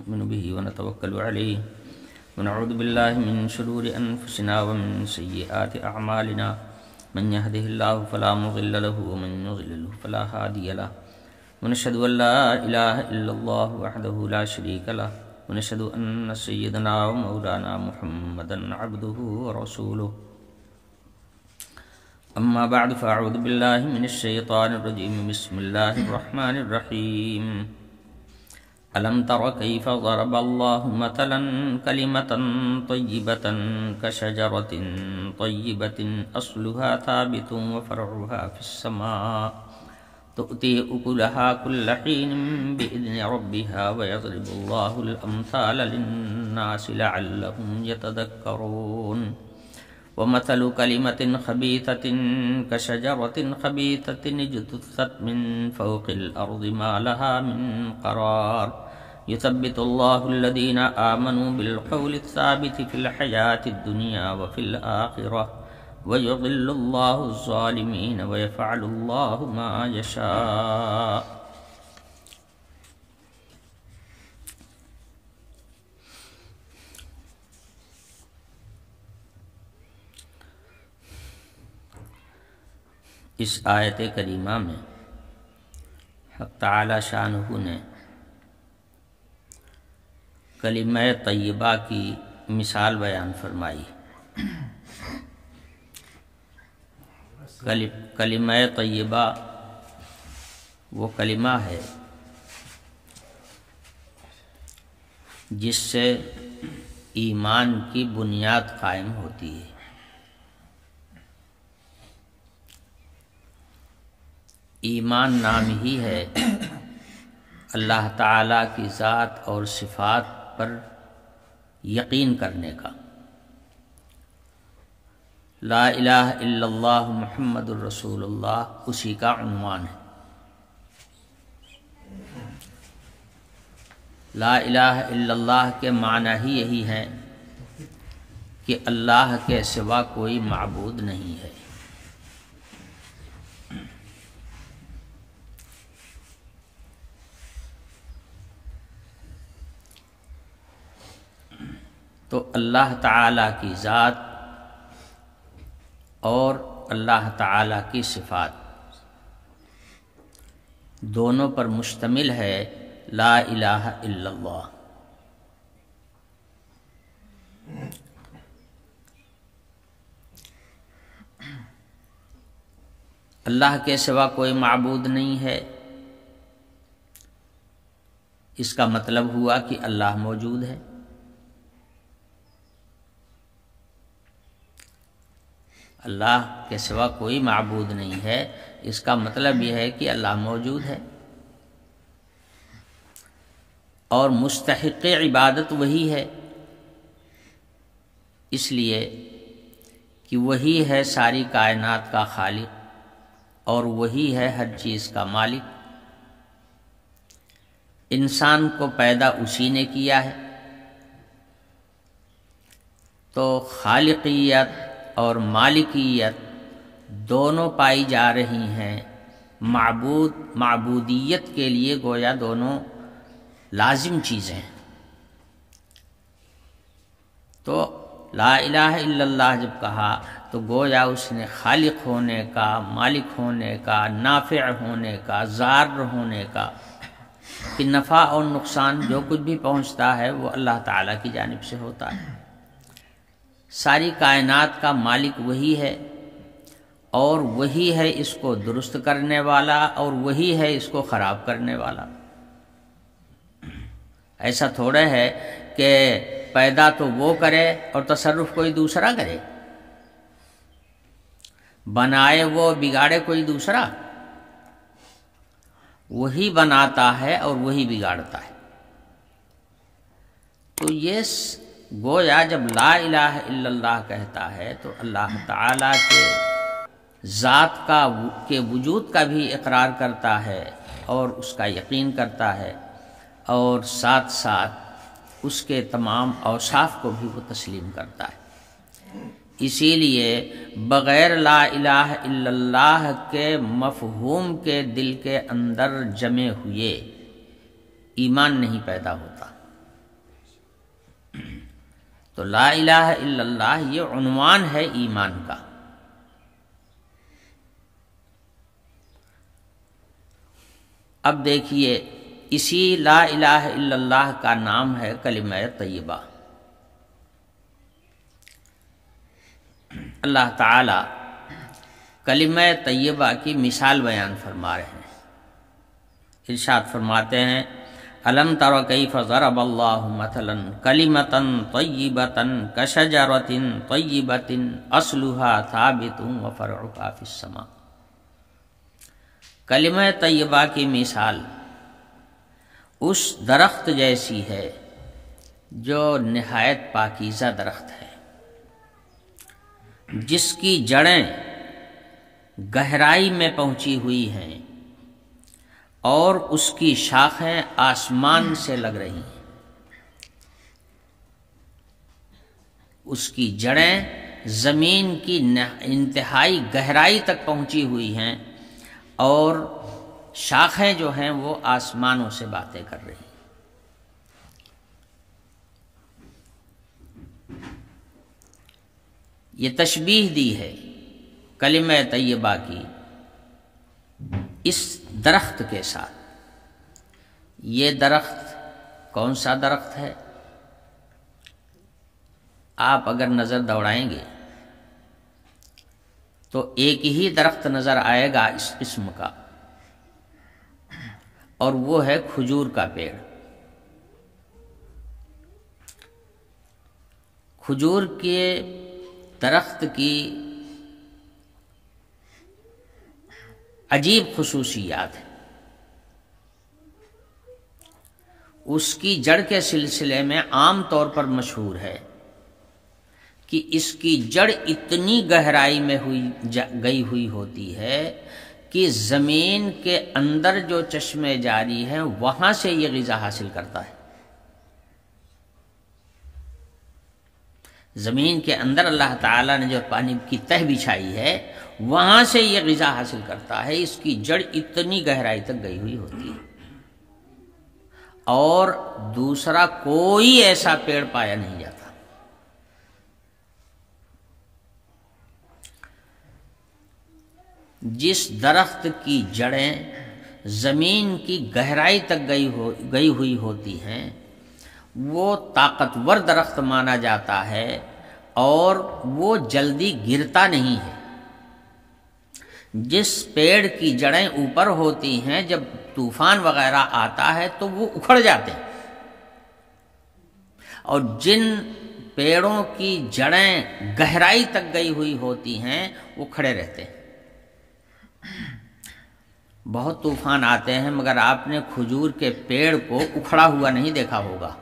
نؤمن به ونتوكل عليه ونعوذ بالله من شرور أنفسنا ومن سيئات أعمالنا من يهده الله فلا مضل له ومن يضلل فلا هادي له ونشهد أن لا إله إلا الله وحده لا شريك له ونشهد أن سيدنا ومولانا محمدا عبده ورسوله أما بعد فأعوذ بالله من الشيطان الرجيم بسم الله الرحمن الرحيم ألم تر كيف ضرب الله مثلا كلمة طيبة كشجرة طيبة أصلها ثابت وفرعها في السماء تؤتي أكلها كل حين بإذن ربها ويضرب الله الأمثال للناس لعلهم يتذكرون ومثل كلمة خبيثة كشجرة خبيثة اجتثت من فوق الأرض ما لها من قرار يثبت الله الذين آمنوا بالقول الثابت في الحياة الدنيا وفي الآخرة ويضل الله الظالمين ويفعل الله ما يشاء. اس آیت کریمہ میں حق تعالی شانہ نے کلمہ طیبہ کی مثال بیان فرمائی. کلمہ طیبہ وہ کلمہ ہے جس سے ایمان کی بنیاد قائم ہوتی ہے. ایمان نام ہی ہے اللہ تعالیٰ کی ذات اور صفات پر یقین کرنے کا. لا الہ الا اللہ محمد الرسول اللہ اسی کا عنوان ہے. لا الہ الا اللہ کے معنی ہی یہی ہے کہ اللہ کے سوا کوئی معبود نہیں ہے. تو اللہ تعالیٰ کی ذات اور اللہ تعالیٰ کی صفات دونوں پر مشتمل ہے لا الہ الا اللہ. اللہ کے سوا کوئی معبود نہیں ہے، اس کا مطلب ہوا کہ اللہ موجود ہے. اللہ کے سوا کوئی معبود نہیں ہے، اس کا مطلب یہ ہے کہ اللہ موجود ہے اور مستحق عبادت وہی ہے، اس لیے کہ وہی ہے ساری کائنات کا خالق اور وہی ہے ہر چیز کا مالک. انسان کو پیدا اسی نے کیا ہے، تو خالقیت اور مالکیت دونوں پائی جا رہی ہیں. معبودیت کے لیے گویا دونوں لازم چیزیں ہیں. تو لا الہ الا اللہ جب کہا تو گویا اس نے خالق ہونے کا، مالک ہونے کا، نافع ہونے کا، ضار ہونے کا، کہ نفع اور نقصان جو کچھ بھی پہنچتا ہے وہ اللہ تعالیٰ کی جانب سے ہوتا ہے. ساری کائنات کا مالک وہی ہے اور وہی ہے اس کو درست کرنے والا اور وہی ہے اس کو خراب کرنے والا. ایسا تھوڑا ہے کہ پیدا تو وہ کرے اور تصرف کوئی دوسرا کرے، بنائے وہ بگاڑے کوئی دوسرا. وہی بناتا ہے اور وہی بگاڑتا ہے. تو یہ گویا جب لا الہ الا اللہ کہتا ہے تو اللہ تعالیٰ کے ذات کے وجود کا بھی اقرار کرتا ہے اور اس کا یقین کرتا ہے، اور ساتھ ساتھ اس کے تمام اوصاف کو بھی وہ تسلیم کرتا ہے. اسی لیے بغیر لا الہ الا اللہ کے مفہوم کے دل کے اندر جمے ہوئے ایمان نہیں پیدا ہوتا. تو لا الہ الا اللہ یہ عنوان ہے ایمان کا۔ اب دیکھیے اسی لا الہ الا اللہ کا نام ہے کلمہ طیبہ۔ اللہ تعالی کلمہ طیبہ کی مثال بیان فرما رہے ہیں، ارشاد فرماتے ہیں الم تر کیف ضرب اللہ مثلا کلمۃ طیبۃ کشجرۃ طیبۃ اصلها ثابت وفرعها فی السماء۔ کلمہ طیبہ کی مثال اس درخت جیسی ہے جو نہایت پاکیزہ درخت ہے، جس کی جڑیں گہرائی میں پہنچی ہوئی ہیں اور اس کی شاخیں آسمان سے لگ رہی ہیں۔ اس کی جڑیں زمین کی انتہائی گہرائی تک پہنچی ہوئی ہیں اور شاخیں جو ہیں وہ آسمانوں سے باتیں کر رہی ہیں۔ یہ تشبیہ دی ہے کلمہ طیبہ کی اس درخت کے ساتھ۔ یہ درخت کون سا درخت ہے؟ آپ اگر نظر دوڑائیں گے تو ایک ہی درخت نظر آئے گا اس قسم کا، اور وہ ہے کھجور کا پیڑ۔ کھجور کے درخت کی عجیب خصوصیات ہیں۔ اس کی جڑ کے سلسلے میں عام طور پر مشہور ہے کہ اس کی جڑ اتنی گہرائی میں گئی ہوئی ہوتی ہے کہ زمین کے اندر جو چشمے جاری ہیں وہاں سے یہ غذا حاصل کرتا ہے۔ زمین کے اندر اللہ تعالیٰ نے جو پانی کی تہ بچھائی ہے وہاں سے یہ غذا حاصل کرتا ہے۔ اس کی جڑ اتنی گہرائی تک گئی ہوئی ہوتی ہے، اور دوسرا کوئی ایسا پیڑ پایا نہیں جاتا۔ جس درخت کی جڑیں زمین کی گہرائی تک گئی ہوئی ہوتی ہیں وہ طاقتور درخت مانا جاتا ہے، اور وہ جلدی گرتا نہیں ہے۔ جس پیڑ کی جڑیں اوپر ہوتی ہیں جب طوفان وغیرہ آتا ہے تو وہ اکھڑ جاتے ہیں، اور جن پیڑوں کی جڑیں گہرائی تک گئی ہوئی ہوتی ہیں وہ کھڑے رہتے ہیں۔ بہت طوفان آتے ہیں مگر آپ نے کھجور کے پیڑ کو اکھڑا ہوا نہیں دیکھا ہوگا۔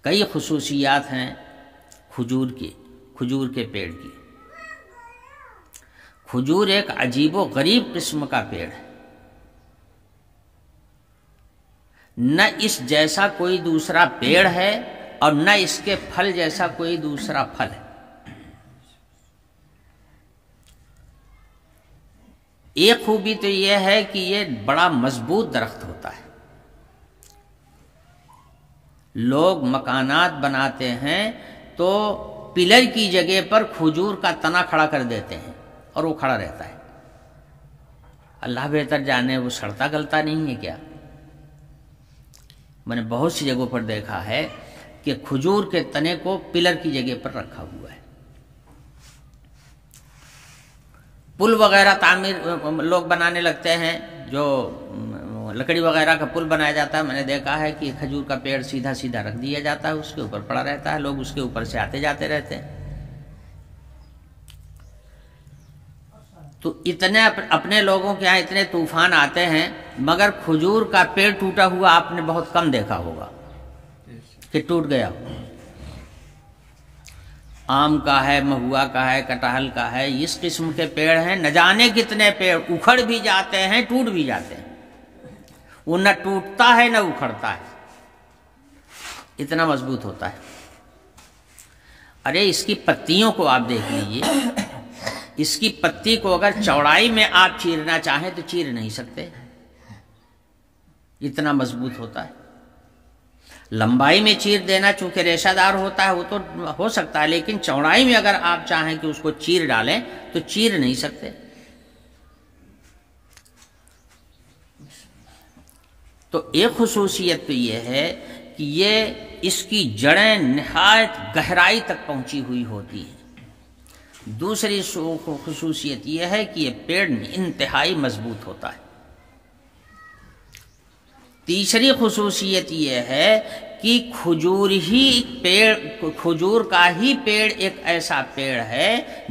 کئی خصوصیات ہیں کھجور کے پیڑ کی۔ کھجور ایک عجیب و غریب قسم کا پیڑ ہے، نہ اس جیسا کوئی دوسرا پیڑ ہے اور نہ اس کے پھل جیسا کوئی دوسرا پھل ہے۔ ایک خوبی تو یہ ہے کہ یہ بڑا مضبوط درخت ہوتا ہے۔ لوگ مکانات بناتے ہیں تو پلر کی جگہ پر کھجور کا تنا کھڑا کر دیتے ہیں اور وہ کھڑا رہتا ہے۔ اللہ بہتر جانے وہ سڑتا گلتا نہیں ہے کیا؟ میں نے بہت سی جگہوں پر دیکھا ہے کہ کھجور کے تنے کو پلر کی جگہ پر رکھا ہوا ہے۔ پل وغیرہ تعمیر لوگ بنانے لگتے ہیں، جو لکڑی وغیرہ کا پل بنایا جاتا ہے، میں نے دیکھا ہے کہ کھجور کا پیڑ سیدھا سیدھا رکھ دیا جاتا ہے، اس کے اوپر پڑا رہتا ہے، لوگ اس کے اوپر سے آتے جاتے رہتے ہیں۔ تو اتنے اپنے لوگوں کے یہاں اتنے طوفان آتے ہیں مگر کھجور کا پیڑ ٹوٹا ہوا آپ نے بہت کم دیکھا ہوگا کہ ٹوٹ گیا ہو۔ آم کا ہے، مہوا کا ہے، کٹہل کا ہے، اس قسم کے پیڑ ہیں، نہ جانے کتنے پیڑ اکھڑ بھی جاتے ہیں، ٹوٹ بھی جاتے ہیں۔ وہ نہ ٹوٹتا ہے نہ اکھڑتا ہے، اتنا مضبوط ہوتا ہے۔ ارے اس کی پتیوں کو آپ دیکھ لیجئے، اس کی پتی کو اگر چوڑائی میں آپ چیرنا چاہیں تو چیر نہیں سکتے، اتنا مضبوط ہوتا ہے۔ لمبائی میں چیر دینا چونکہ ریشہ دار ہوتا ہے وہ تو ہو سکتا ہے، لیکن چوڑائی میں اگر آپ چاہیں کہ اس کو چیر ڈالیں تو چیر نہیں سکتے۔ تو ایک خصوصیت تو یہ ہے کہ یہ اس کی جڑیں نہایت گہرائی تک پہنچی ہوئی ہوتی ہیں۔ دوسری خصوصیت یہ ہے کہ یہ پیڑ انتہائی مضبوط ہوتا ہے۔ تیسری خصوصیت یہ ہے کہ کھجور کا ہی پیڑ ایک ایسا پیڑ ہے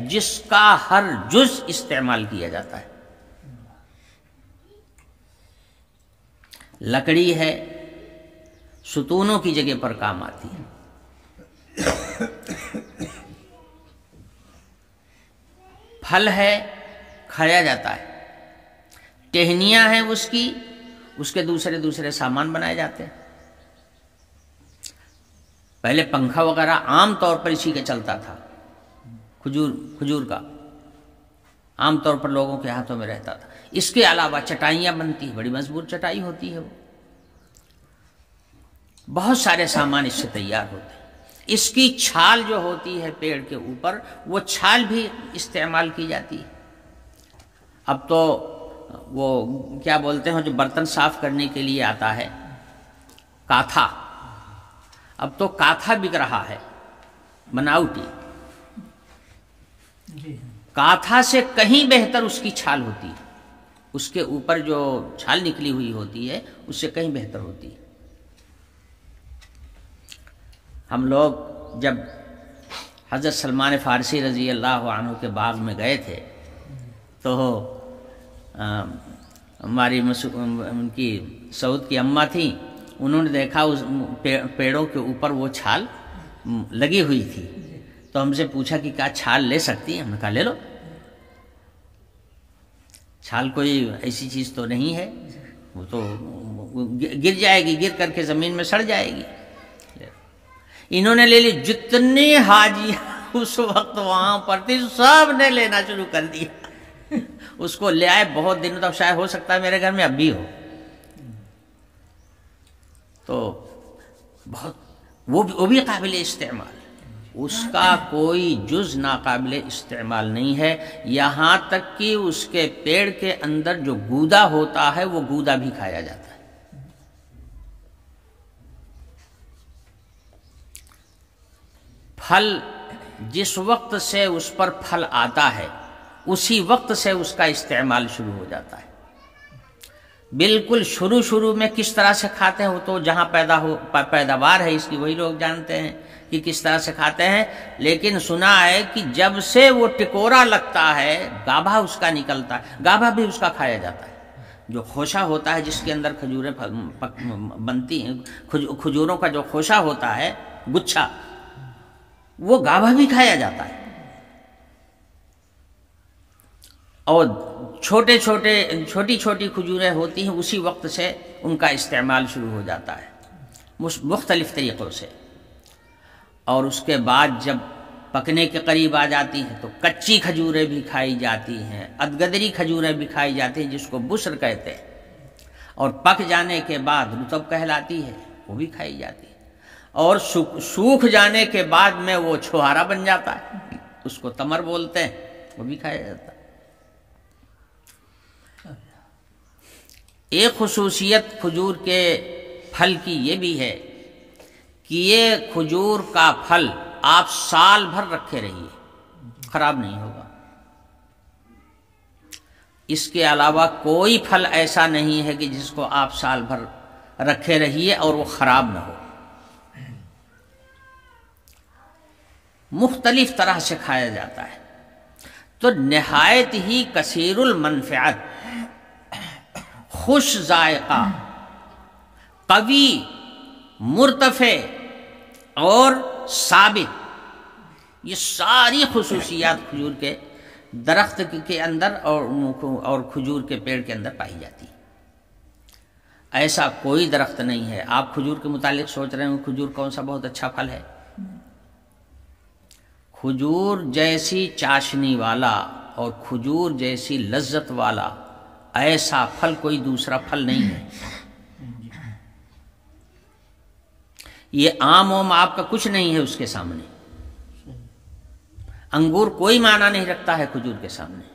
جس کا ہر جز استعمال کیا جاتا ہے۔ لکڑی ہے، ستونوں کی جگہ پر کام آتی ہے، پھل ہے کھایا جاتا ہے، ٹہنیاں ہیں اس کے دوسرے سامان بنائے جاتے ہیں۔ پہلے پنکھا وغیرہ عام طور پر اسی کا چلتا تھا، کھجور کا عام طور پر لوگوں کے ہاتھوں میں رہتا تھا۔ اس کے علاوہ چٹائیاں بنتی ہیں، بڑی مضبوط چٹائی ہوتی ہے وہ، بہت سارے سامان اس سے تیار ہوتے ہیں۔ اس کی چھال جو ہوتی ہے پیڑ کے اوپر، وہ چھال بھی استعمال کی جاتی ہے۔ اب تو وہ کیا بولتے ہیں جو برتن صاف کرنے کے لیے آتا ہے، کاتھا، اب تو کاتھا بک رہا ہے بناوٹی، کاتھا سے کہیں بہتر اس کی چھال ہوتی ہے، اس کے اوپر جو چھال نکلی ہوئی ہوتی ہے اس سے کہیں بہتر ہوتی ہے۔ ہم لوگ جب حضرت سلمان فارسی رضی اللہ عنہ کے باغ میں گئے تھے تو ہماری ان کی سعود کی اماں تھیں، انہوں نے دیکھا اس پیڑوں کے اوپر وہ چھال لگی ہوئی تھی، تو ہم سے پوچھا کہ کیا چھال لے سکتی ہیں؟ ہم نے کہا لے لو، چھال کوئی ایسی چیز تو نہیں ہے، وہ تو گر جائے گی، گر کر کے زمین میں سڑ جائے گی۔ انہوں نے لے لی، جتنے حاجی اس وقت وہاں پر تھے سب نے لینا شروع کر دیا، اس کو لے آئے، بہت دنوں تک، شاید ہو سکتا ہے میرے گھر میں اب بھی ہو، تو بہت وہ بھی قابل استعمال، اس کا کوئی جز ناقابل استعمال نہیں ہے، یہاں تک کہ اس کے پیڑ کے اندر جو گودا ہوتا ہے وہ گودا بھی کھایا جاتا ہے۔ پھل جس وقت سے اس پر پھل آتا ہے اسی وقت سے اس کا استعمال شروع ہو جاتا ہے۔ بالکل شروع میں کس طرح سے کھاتے ہیں وہ تو جہاں پیداوار ہے اس کی وہی لوگ جانتے ہیں کہ کس طرح سے کھاتے ہیں، لیکن سنا ہے کہ جب سے وہ ٹکورا لگتا ہے گابھا اس کا نکلتا ہے، گابھا بھی اس کا کھایا جاتا ہے۔ جو خوشہ ہوتا ہے جس کے اندر کھجوریں بنتی ہیں، کھجوروں کا جو خوشہ ہوتا ہے، گچھا، وہ گابھا بھی کھایا جاتا ہے۔ اور چھوٹی کھجوریں ہوتی ہیں اسی وقت سے ان کا استعمال شروع ہو جاتا ہے مختلف طریقوں سے، اور اس کے بعد جب پکنے کے قریب آ جاتی ہیں تو کچی کھجوریں بھی کھائی جاتی ہیں، ادگدری کھجوریں بھی کھائی جاتی ہیں جس کو بشر کہتے ہیں، اور پک جانے کے بعد رطب کہلاتی ہے وہ بھی کھائی جاتی ہے، اور سوکھ جانے کے بعد میں وہ چھوہارا بن جاتا ہے، اس کو تمر بولتے ہیں، وہ بھی کھایا جاتا ہے۔ ایک خصوصیت کھجور کے پھل کی یہ بھی ہے کہ یہ کھجور کا پھل آپ سال بھر رکھے رہیے، خراب نہیں ہوگا۔ اس کے علاوہ کوئی پھل ایسا نہیں ہے کہ جس کو آپ سال بھر رکھے رہیے اور وہ خراب نہ ہو۔ مختلف طرح سے کھایا جاتا ہے، تو نہایت ہی کثیر المنفعت، خوش ذائقہ، قوی، مرتفع اور ثابت، یہ ساری خصوصیات کھجور کے درخت کے اندر اور کھجور کے پیڑ کے اندر پائی جاتی ہے۔ ایسا کوئی درخت نہیں ہے۔ آپ کھجور کے متعلق سوچ رہے ہیں کھجور کون سا بہت اچھا پھل ہے؟ کھجور جیسی چاشنی والا اور کھجور جیسی لذت والا ایسا پھل کوئی دوسرا پھل نہیں ہے۔ یہ آم اوم آپ کا کچھ نہیں ہے اس کے سامنے، انگور کوئی معنی نہیں رکھتا ہے کھجور کے سامنے۔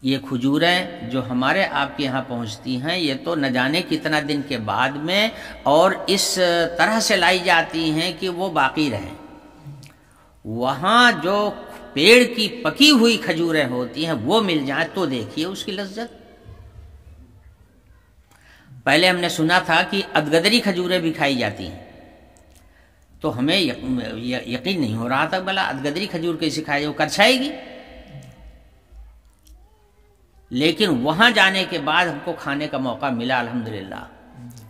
یہ کھجوریں جو ہمارے آپ کے یہاں پہنچتی ہیں یہ تو نہ جانے کتنا دن کے بعد میں اور اس طرح سے لائی جاتی ہیں کہ وہ باقی رہیں۔ وہاں جو پیڑ کی پکی ہوئی کھجوریں ہوتی ہیں وہ مل جائیں تو دیکھیے اس کی لذت۔ پہلے ہم نے سنا تھا کہ ادگدری کھجوریں بھی کھائی جاتی ہیں، تو ہمیں یقین نہیں ہو رہا تھا بھلا ادگدری کھجور کیسے کھائی جائے، وہ کرچھائے گی؟ لیکن وہاں جانے کے بعد ہم کو کھانے کا موقع ملا، الحمدللہ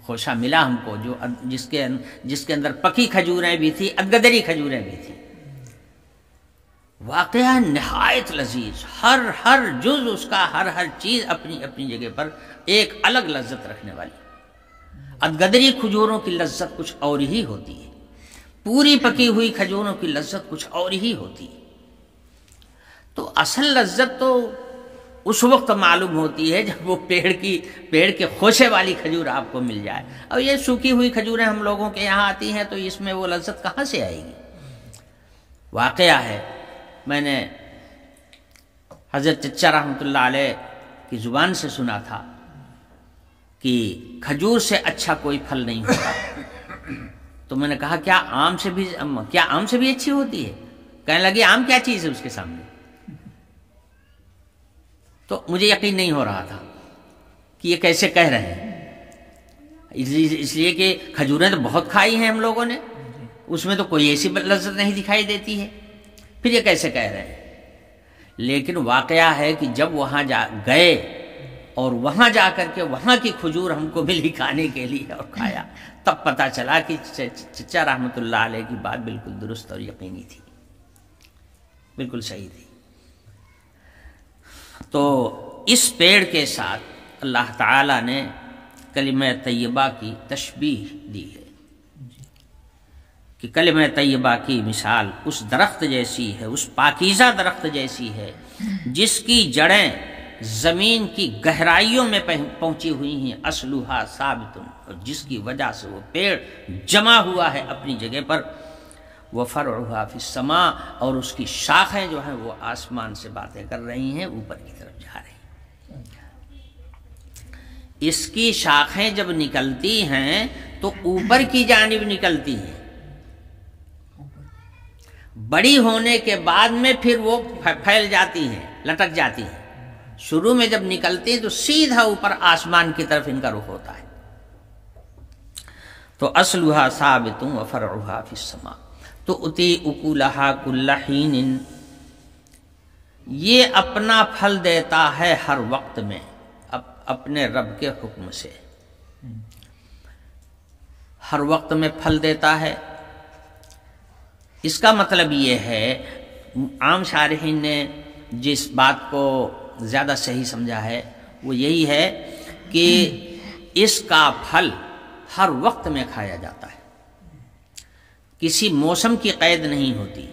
خوشا ملا ہم کو، جو جس کے اندر پکی کھجوریں بھی تھی، ادگدری کھجوریں بھی تھی۔ واقعہ نہایت لذیذ، ہر جز اس کا، ہر چیز اپنی اپنی جگہ پر ایک الگ لذت رکھنے والی۔ ادگدری کھجوروں کی لذت کچھ اور ہی ہوتی ہے، پوری پکی ہوئی کھجوروں کی لذت کچھ اور ہی ہوتی ہے۔ تو اصل لذت تو اس وقت معلوم ہوتی ہے جب وہ پیڑ کے خوشے والی کھجور آپ کو مل جائے۔ اور یہ سوکھی ہوئی کھجوریں ہم لوگوں کے یہاں آتی ہیں تو اس میں وہ لذت کہاں سے آئے گی؟ واقعہ ہے، میں نے حضرت چچا رحمۃ اللہ علیہ کی زبان سے سنا تھا کہ کھجور سے اچھا کوئی پھل نہیں ہوتا۔ تو میں نے کہا کیا آم سے بھی اچھی ہوتی ہے؟ کہنے لگی آم کیا چیز ہے اس کے سامنے؟ تو مجھے یقین نہیں ہو رہا تھا کہ یہ کیسے کہہ رہے ہیں، اس لیے کہ کھجوریں تو بہت کھائی ہیں ہم لوگوں نے، اس میں تو کوئی ایسی لذت نہیں دکھائی دیتی ہے، پھر یہ کیسے کہہ رہے ہیں؟ لیکن واقعہ ہے کہ جب وہاں گئے اور وہاں جا کر کے وہاں کی کھجور ہم کو ملی کھانے کے لیے اور کھایا، تب پتہ چلا کہ چچا رحمۃ اللہ علیہ کی بات بالکل درست اور یقینی تھی، بالکل صحیح تھی۔ تو اس پیڑ کے ساتھ اللہ تعالیٰ نے کلمہ طیبہ کی تشبیہ دی ہے کہ کلمہ طیبہ کی مثال اس درخت جیسی ہے، اس پاکیزہ درخت جیسی ہے جس کی جڑیں زمین کی گہرائیوں میں پہنچی ہوئی ہیں، اصلھا ثابت، اور جس کی وجہ سے وہ پیڑ جمع ہوا ہے اپنی جگہ پر، وفرعھا فی السماء، اور اس کی شاخیں جو ہیں وہ آسمان سے باتیں کر رہی ہیں، اوپر کی طرف جا رہی ہیں۔ اس کی شاخیں جب نکلتی ہیں تو اوپر کی جانب نکلتی ہیں، بڑی ہونے کے بعد میں پھر وہ پھیل جاتی ہیں، لٹک جاتی ہیں۔ شروع میں جب نکلتی ہیں تو سیدھا اوپر آسمان کی طرف ان کا رخ ہوتا ہے۔ تو اصلھا ثابت وفرعھا فی السماء تؤتی اکلھا کل حین، یہ اپنا پھل دیتا ہے ہر وقت میں اپنے رب کے حکم سے، ہر وقت میں پھل دیتا ہے۔ اس کا مطلب یہ ہے، عام شارحین نے جس بات کو زیادہ صحیح سمجھا ہے وہ یہی ہے کہ اس کا پھل ہر وقت میں کھایا جاتا ہے، کسی موسم کی قید نہیں ہوتی،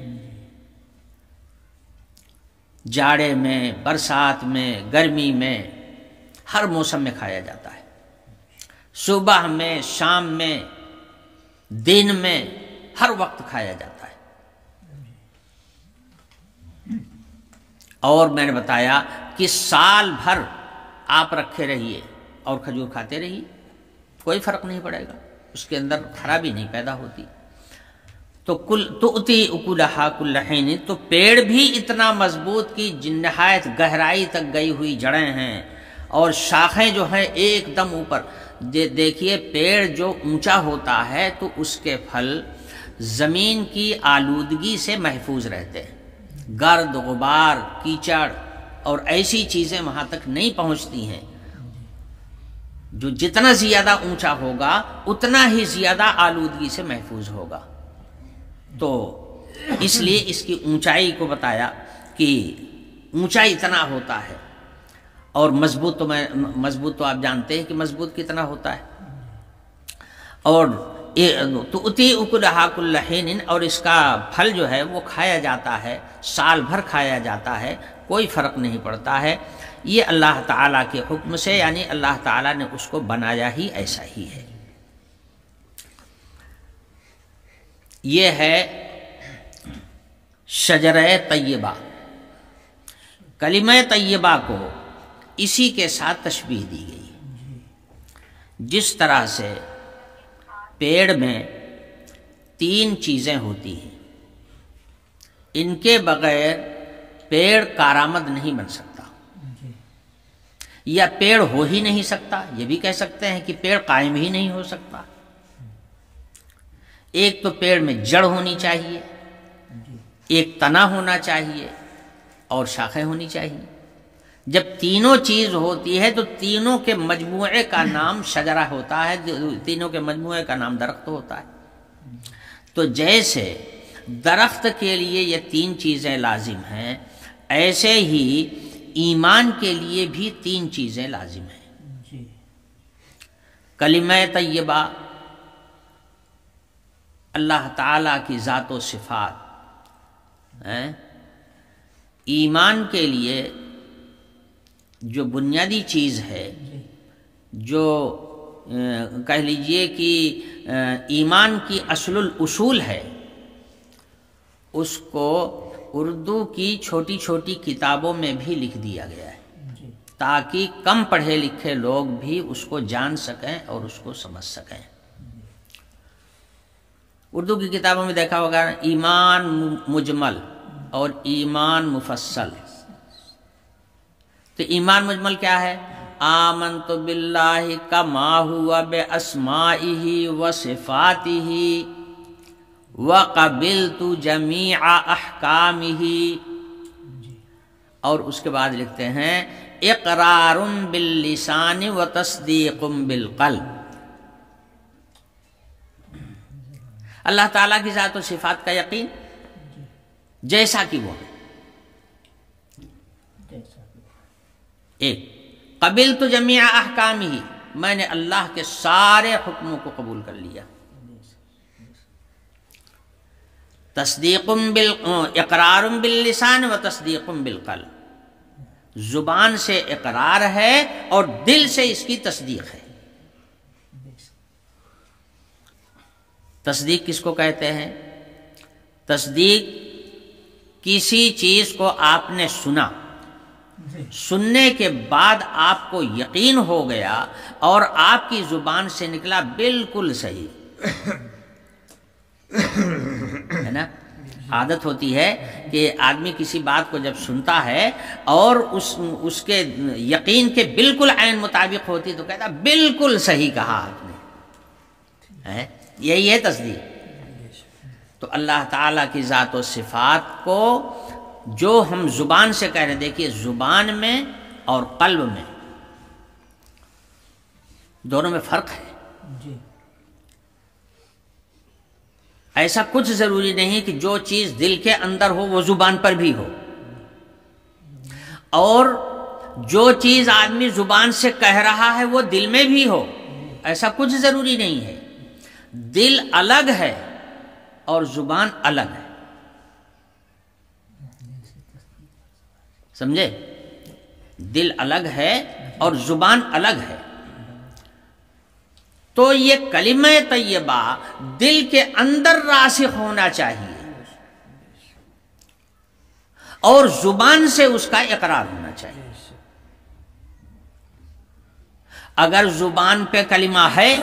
جاڑے میں، برسات میں، گرمی میں، ہر موسم میں کھایا جاتا ہے، صبح میں، شام میں، دن میں، ہر وقت کھایا جاتا ہے۔ اور میں نے بتایا کہ سال بھر آپ رکھے رہیے اور کھجور کھاتے رہیے، کوئی فرق نہیں پڑے گا، اس کے اندر خرابی نہیں پیدا ہوتی۔ تو تؤتی اکلھا کل حین، تو پیڑ بھی اتنا مضبوط کی نہایت گہرائی تک گئی ہوئی جڑیں ہیں، اور شاخیں جو ہیں ایک دم اوپر۔ دیکھیے پیڑ جو اونچا ہوتا ہے تو اس کے پھل زمین کی آلودگی سے محفوظ رہتے ہیں، گرد، غبار، کیچڑ اور ایسی چیزیں وہاں تک نہیں پہنچتی ہیں۔ جو جتنا زیادہ اونچا ہوگا اتنا ہی زیادہ آلودگی سے محفوظ ہوگا۔ تو اس لیے اس کی اونچائی کو بتایا کہ اونچا اتنا ہوتا ہے، اور مضبوط تو آپ جانتے ہیں کہ مضبوط کتنا ہوتا ہے۔ اور تؤتی اکلھا کل حین، اور اس کا پھل جو ہے وہ کھایا جاتا ہے، سال بھر کھایا جاتا ہے، کوئی فرق نہیں پڑتا ہے۔ یہ اللہ تعالیٰ کے حکم سے، یعنی اللہ تعالیٰ نے اس کو بنایا ہی ایسا ہی ہے۔ یہ ہے شجرہ طیبہ. کلمہ طیبہ کو اسی کے ساتھ تشبیہ دی گئی. جس طرح سے پیڑ میں 3 چیزیں ہوتی ہیں، ان کے بغیر پیڑ کارآمد نہیں بن سکتا، یا پیڑ ہو ہی نہیں سکتا. یہ بھی کہہ سکتے ہیں کہ پیڑ قائم ہی نہیں ہو سکتا. ایک تو پیڑ میں جڑ ہونی چاہیے، ایک تنا ہونا چاہیے، اور شاخیں ہونی چاہیے. جب تینوں چیز ہوتی ہے تو تینوں کے مجموعے کا نام شجرہ ہوتا ہے، تینوں کے مجموعے کا نام درخت ہوتا ہے. تو جیسے درخت کے لیے یہ 3 چیزیں لازم ہیں، ایسے ہی ایمان کے لیے بھی 3 چیزیں لازم ہیں. کلمہ طیبہ اللہ تعالی کی ذات و صفات، ایمان کے لیے جو بنیادی چیز ہے، جو کہہ لیجئے کہ ایمان کی اصل الاصول ہے، اس کو اردو کی چھوٹی چھوٹی کتابوں میں بھی لکھ دیا گیا ہے تاکہ کم پڑھے لکھے لوگ بھی اس کو جان سکیں اور اس کو سمجھ سکیں. اردو کی کتابوں میں دیکھا ہوگا ایمان مجمل اور ایمان مفصل. تو ایمان مجمل کیا ہے؟ آمنت باللہ کما ہوا باسمائہ وصفاتہ وقبلت جمیع احکامہ. اور اس کے بعد لکھتے ہیں اقرار باللسان وتصدیق بالقلب. اللہ تعالیٰ کی ذات و صفات کا یقین جیسا کہ وہ ہے. ایک قبلت جمیع احکامہ، میں نے اللہ کے سارے حکموں کو قبول کر لیا. اقرار باللسان و تصدیق بالقلب، زبان سے اقرار ہے اور دل سے اس کی تصدیق ہے. تصدیق کس کو کہتے ہیں؟ تصدیق کسی چیز کو آپ نے سنا، سننے کے بعد آپ کو یقین ہو گیا اور آپ کی زبان سے نکلا بالکل صحیح، ہے نا. عادت ہوتی ہے کہ آدمی کسی بات کو جب سنتا ہے اور اس کے یقین کے بالکل عین مطابق ہوتی تو کہتا بالکل صحیح کہا آپ نے. یہی ہے تصدیق. تو اللہ تعالیٰ کی ذات و صفات کو جو ہم زبان سے کہہ رہے ہیں، دیکھیے زبان میں اور قلب میں دونوں میں فرق ہے. ایسا کچھ ضروری نہیں کہ جو چیز دل کے اندر ہو وہ زبان پر بھی ہو، اور جو چیز آدمی زبان سے کہہ رہا ہے وہ دل میں بھی ہو. ایسا کچھ ضروری نہیں ہے. دل الگ ہے اور زبان الگ ہے. سمجھے؟ دل الگ ہے اور زبان الگ ہے. تو یہ کلمہ طیبہ دل کے اندر راسخ ہونا چاہیے اور زبان سے اس کا اقرار ہونا چاہیے. اگر زبان پہ کلمہ ہے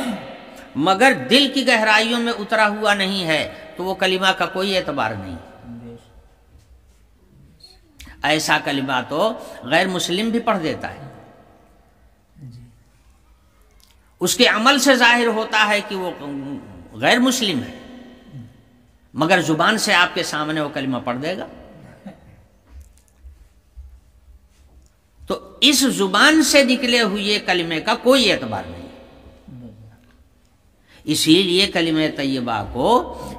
مگر دل کی گہرائیوں میں اترا ہوا نہیں ہے تو وہ کلمہ کا کوئی اعتبار نہیں. ایسا کلمہ تو غیر مسلم بھی پڑھ دیتا ہے، اس کے عمل سے ظاہر ہوتا ہے کہ وہ غیر مسلم ہے، مگر زبان سے آپ کے سامنے وہ کلمہ پڑھ دے گا. تو اس زبان سے نکلے ہوئے کلمے کا کوئی اعتبار نہیں. اسی لیے کلمہ طیبہ کو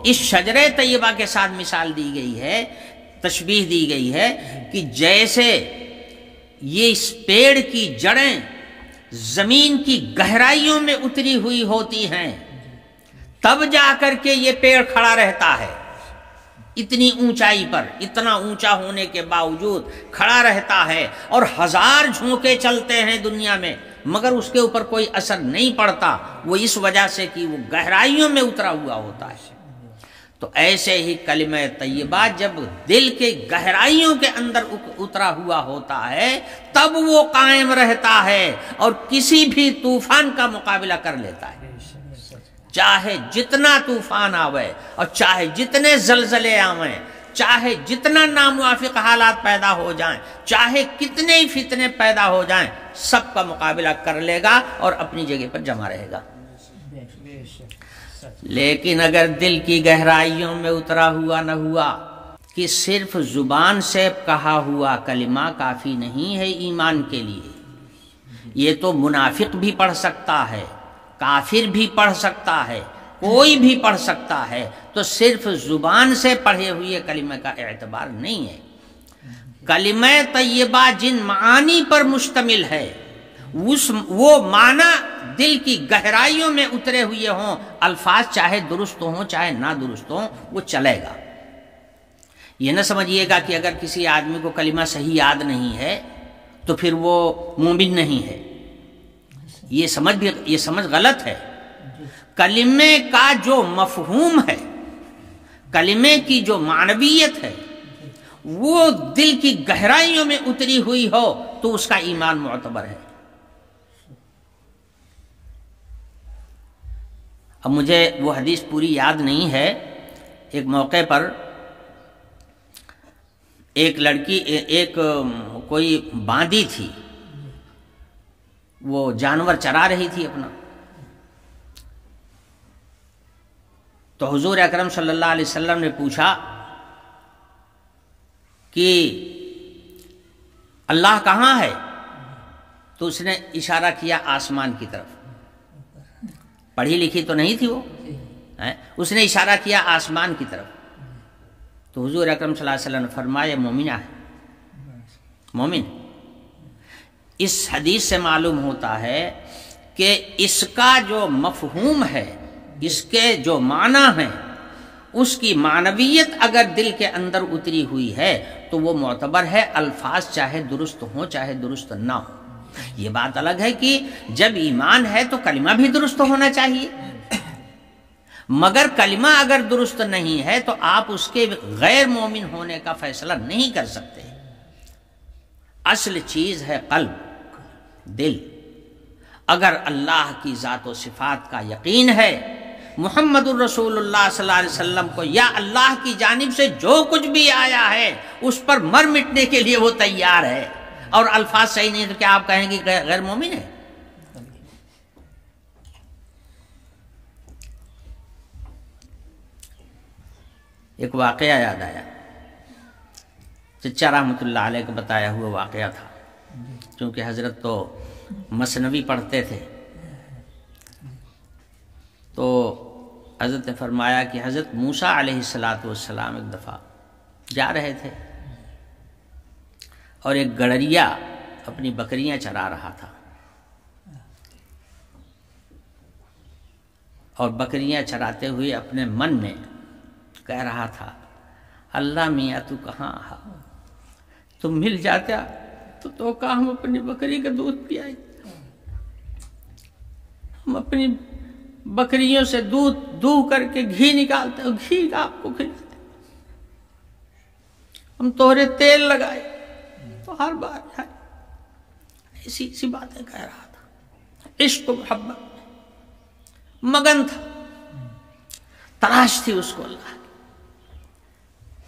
اس شجرہ طیبہ کے ساتھ مثال دی گئی ہے، تشبیہ دی گئی ہے کہ جیسے یہ اس پیڑ کی جڑیں زمین کی گہرائیوں میں اتری ہوئی ہوتی ہیں تب جا کر کے یہ پیڑ کھڑا رہتا ہے. اتنی اونچائی پر، اتنا اونچا ہونے کے باوجود کھڑا رہتا ہے اور 1000 جھونکے چلتے ہیں دنیا میں مگر اس کے اوپر کوئی اثر نہیں پڑتا. وہ اس وجہ سے کہ وہ گہرائیوں میں اترا ہوا ہوتا ہے. تو ایسے ہی کلمہ طیبہ جب دل کے گہرائیوں کے اندر اترا ہوا ہوتا ہے تب وہ قائم رہتا ہے اور کسی بھی طوفان کا مقابلہ کر لیتا ہے، چاہے جتنا طوفان آوے اور چاہے جتنے زلزلے آویں، چاہے جتنا ناموافق حالات پیدا ہو جائیں، چاہے کتنے ہی فتنے پیدا ہو جائیں، سب کا مقابلہ کر لے گا اور اپنی جگہ پر جمع رہے گا۔ لیکن اگر دل کی گہرائیوں میں اترا ہوا نہ ہوا کہ صرف زبان سے کہا ہوا کلمہ کافی نہیں ہے ایمان کے لیے، یہ تو منافق بھی پڑھ سکتا ہے، کافر بھی پڑھ سکتا ہے، کوئی بھی پڑھ سکتا ہے، تو صرف زبان سے پڑھے ہوئے کلمہ کا اعتبار نہیں ہے۔ کلمہ طیبہ جن معانی پر مشتمل ہے وہ معنی دل کی گہرائیوں میں اترے ہوئے ہوں، الفاظ چاہے درست ہوں چاہے نہ درست ہوں، وہ چلے گا۔ یہ نہ سمجھیے گا کہ اگر کسی آدمی کو کلمہ صحیح یاد نہیں ہے تو پھر وہ مومن نہیں ہے، یہ سمجھ غلط ہے۔ کلمے کا جو مفہوم ہے، کلمے کی جو معنویت ہے، وہ دل کی گہرائیوں میں اتری ہوئی ہو تو اس کا ایمان معتبر ہے۔ اب مجھے وہ حدیث پوری یاد نہیں ہے، ایک موقع پر ایک لڑکی کوئی باندی تھی، وہ جانور چرا رہی تھی اپنا، تو حضور اکرم صلی اللہ علیہ وسلم نے پوچھا کہ اللہ کہاں ہے؟ تو اس نے اشارہ کیا آسمان کی طرف، پڑھی لکھی تو نہیں تھی وہ، اس نے اشارہ کیا آسمان کی طرف، تو حضور اکرم صلی اللہ علیہ وسلم نے فرمایا مومنہ ہے، مومن۔ اس حدیث سے معلوم ہوتا ہے کہ اس کا جو مفہوم ہے، اس کے جو معنی ہیں، اس کی معنویت اگر دل کے اندر اتری ہوئی ہے تو وہ معتبر ہے، الفاظ چاہے درست ہوں چاہے درست نہ ہوں۔ یہ بات الگ ہے کہ جب ایمان ہے تو کلمہ بھی درست ہونا چاہیے، مگر کلمہ اگر درست نہیں ہے تو آپ اس کے غیر مومن ہونے کا فیصلہ نہیں کر سکتے۔ اصل چیز ہے قلب، دل۔ اگر اللہ کی ذات و صفات کا یقین ہے، محمد الرسول اللہ صلی اللہ علیہ وسلم کو یا اللہ کی جانب سے جو کچھ بھی آیا ہے اس پر مر مٹنے کے لیے وہ تیار ہے، اور الفاظ صحیح نہیں تو کیا آپ کہیں گے غیر مومن ہے؟ ایک واقعہ یاد آیا، چچا رحمۃ اللہ علیہ کا بتایا ہوا واقعہ تھا، چونکہ حضرت تو مثنوی پڑھتے تھے، تو حضرت نے فرمایا کہ حضرت موسیٰ علیہ السلام ایک دفعہ جا رہے تھے اور ایک گڑریا اپنی بکریاں چرا رہا تھا، اور بکریاں چراتے ہوئے اپنے من میں کہہ رہا تھا، اللہ میاں تو کہاں ہے، تم مل جاتا تو کہا ہم اپنی بکری کا دودھ پیائیں، ہم اپنی بکریوں سے دودھ دوہ کر کے گھی نکالتے اور گھی آپ کو کھلاتے، ہم توہرے تیل لگائے تو ہر بار جائے، ایسی باتیں کہہ رہا تھا۔ عشق و محبت مگن تھا، تلاش تھی اس کو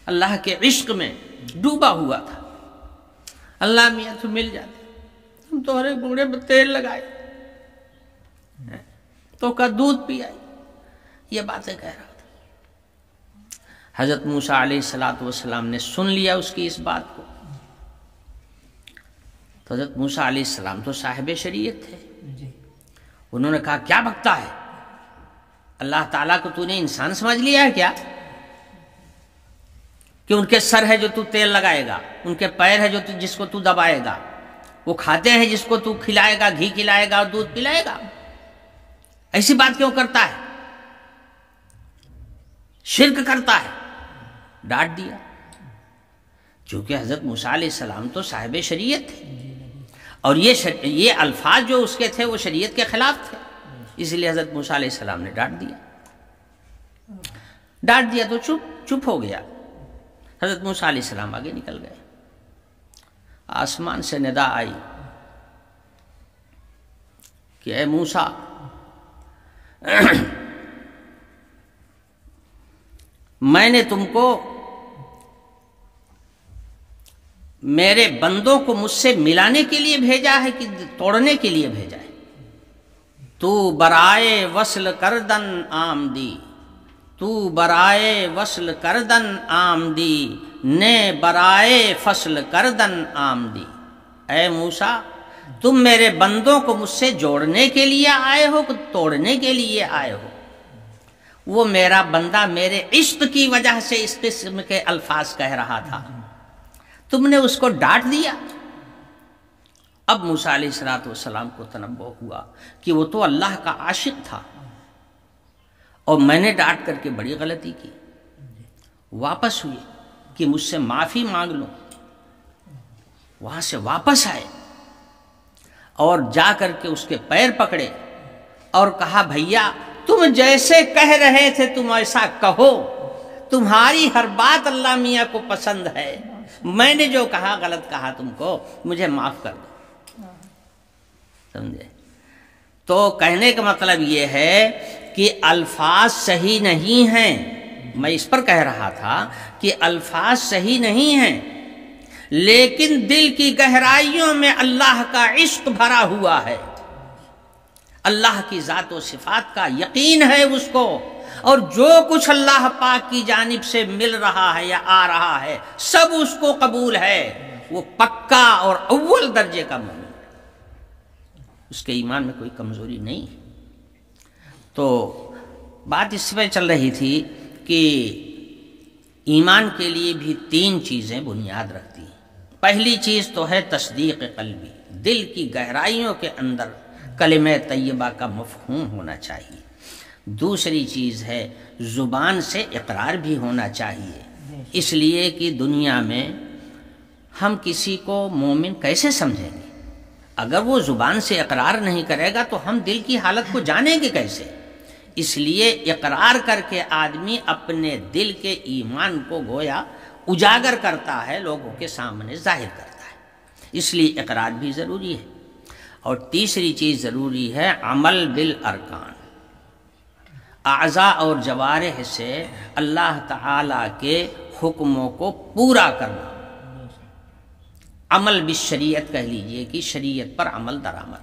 اللہ کے عشق میں ڈوبا ہوا تھا۔ اللہ میاں تو مل جاتے، ہم توہرے گھوڑے پر تیل لگائے تو کا دودھ پی آئی، یہ باتیں کہہ رہا تھا۔ حضرت موسیٰ علیہ السلام نے سن لیا اس کی اس بات کو، تو حضرت موسیٰ علیہ السلام تو صاحب شریعت تھے، انہوں نے کہا کیا بکتا ہے، اللہ تعالیٰ کو تو نے انسان سمجھ لیا ہے کیا، کہ ان کے سر ہے جو تو تیل لگائے گا، ان کے پیر ہے جو جس کو تو دبائے گا، وہ کھاتے ہیں جس کو تو کھلائے گا، گھی کھلائے گا اور دودھ پلائے گا، ایسی بات کیوں کرتا ہے، شرک کرتا ہے، ڈانٹ دیا۔ چونکہ حضرت موسیٰ علیہ السلام تو صاحب شریعت تھے، اور یہ الفاظ جو اس کے تھے وہ شریعت کے خلاف تھے، اس لیے حضرت موسیٰ علیہ السلام نے ڈانٹ دیا۔ ڈانٹ دیا تو چپ ہو گیا۔ حضرت موسیٰ علیہ السلام آگے نکل گئے۔ آسمان سے ندا آئی کہ اے موسیٰ، میں نے تم کو میرے بندوں کو مجھ سے ملانے کے لیے بھیجا ہے کہ توڑنے کے لیے بھیجا ہے؟ تو برائے وصل کردن آمدی، تو برائے وصل کردن آمدی، نے برائے فصل کردن آمدی۔ اے موسیٰ، تم میرے بندوں کو مجھ سے جوڑنے کے لیے آئے ہو کہ توڑنے کے لیے آئے ہو؟ وہ میرا بندہ میرے عشق کی وجہ سے اس قسم کے الفاظ کہہ رہا تھا، تم نے اس کو ڈانٹ دیا۔ اب موسیٰ علیہ السلام کو تنبؤ ہوا کہ وہ تو اللہ کا عاشق تھا اور میں نے ڈانٹ کر کے بڑی غلطی کی۔ واپس ہوئے کہ مجھ سے معافی مانگ لوں، وہاں سے واپس آئے اور جا کر کے اس کے پیر پکڑے اور کہا بھیا تم جیسے کہہ رہے تھے تم ایسا کہو، تمہاری ہر بات اللہ میاں کو پسند ہے، میں نے جو کہا غلط کہا تم کو، مجھے معاف کر دو۔ سمجھے؟ تو کہنے کا مطلب یہ ہے کہ الفاظ صحیح نہیں ہیں، میں اس پر کہہ رہا تھا کہ الفاظ صحیح نہیں ہیں، لیکن دل کی گہرائیوں میں اللہ کا عشق بھرا ہوا ہے، اللہ کی ذات و صفات کا یقین ہے اس کو، اور جو کچھ اللہ پاک کی جانب سے مل رہا ہے یا آ رہا ہے سب اس کو قبول ہے، وہ پکا اور اول درجے کا مومن ہے، اس کے ایمان میں کوئی کمزوری نہیں۔ تو بات اس پہ چل رہی تھی کہ ایمان کے لیے بھی 3 چیزیں بنیاد رکھتی ہیں۔ پہلی چیز تو ہے تصدیق قلبی، دل کی گہرائیوں کے اندر کلمہ طیبہ کا مفہوم ہونا چاہیے۔ دوسری چیز ہے زبان سے اقرار بھی ہونا چاہیے، اس لیے کہ دنیا میں ہم کسی کو مومن کیسے سمجھیں گے؟ اگر وہ زبان سے اقرار نہیں کرے گا تو ہم دل کی حالت کو جانیں گے کیسے؟ اس لیے اقرار کر کے آدمی اپنے دل کے ایمان کو گویا اجاگر کرتا ہے، لوگوں کے سامنے ظاہر کرتا ہے، اس لیے اقرار بھی ضروری ہے۔ اور تیسری چیز ضروری ہے عمل بالارکان، اعضاء اور جوارح سے اللہ تعالی کے حکموں کو پورا کرنا، عمل بالشریعت کہہ لیجئے کہ شریعت پر عمل درآمد۔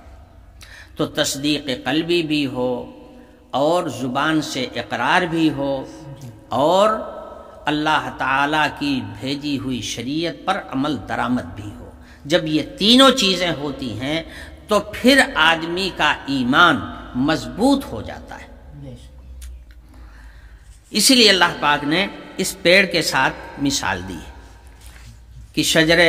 تو تصدیق قلبی بھی ہو اور زبان سے اقرار بھی ہو اور اللہ تعالی کی بھیجی ہوئی شریعت پر عمل درآمد بھی ہو۔ جب یہ تینوں چیزیں ہوتی ہیں تو پھر آدمی کا ایمان مضبوط ہو جاتا ہے۔ اسی لیے اللہ پاک نے اس پیڑ کے ساتھ مثال دی ہے کہ شجر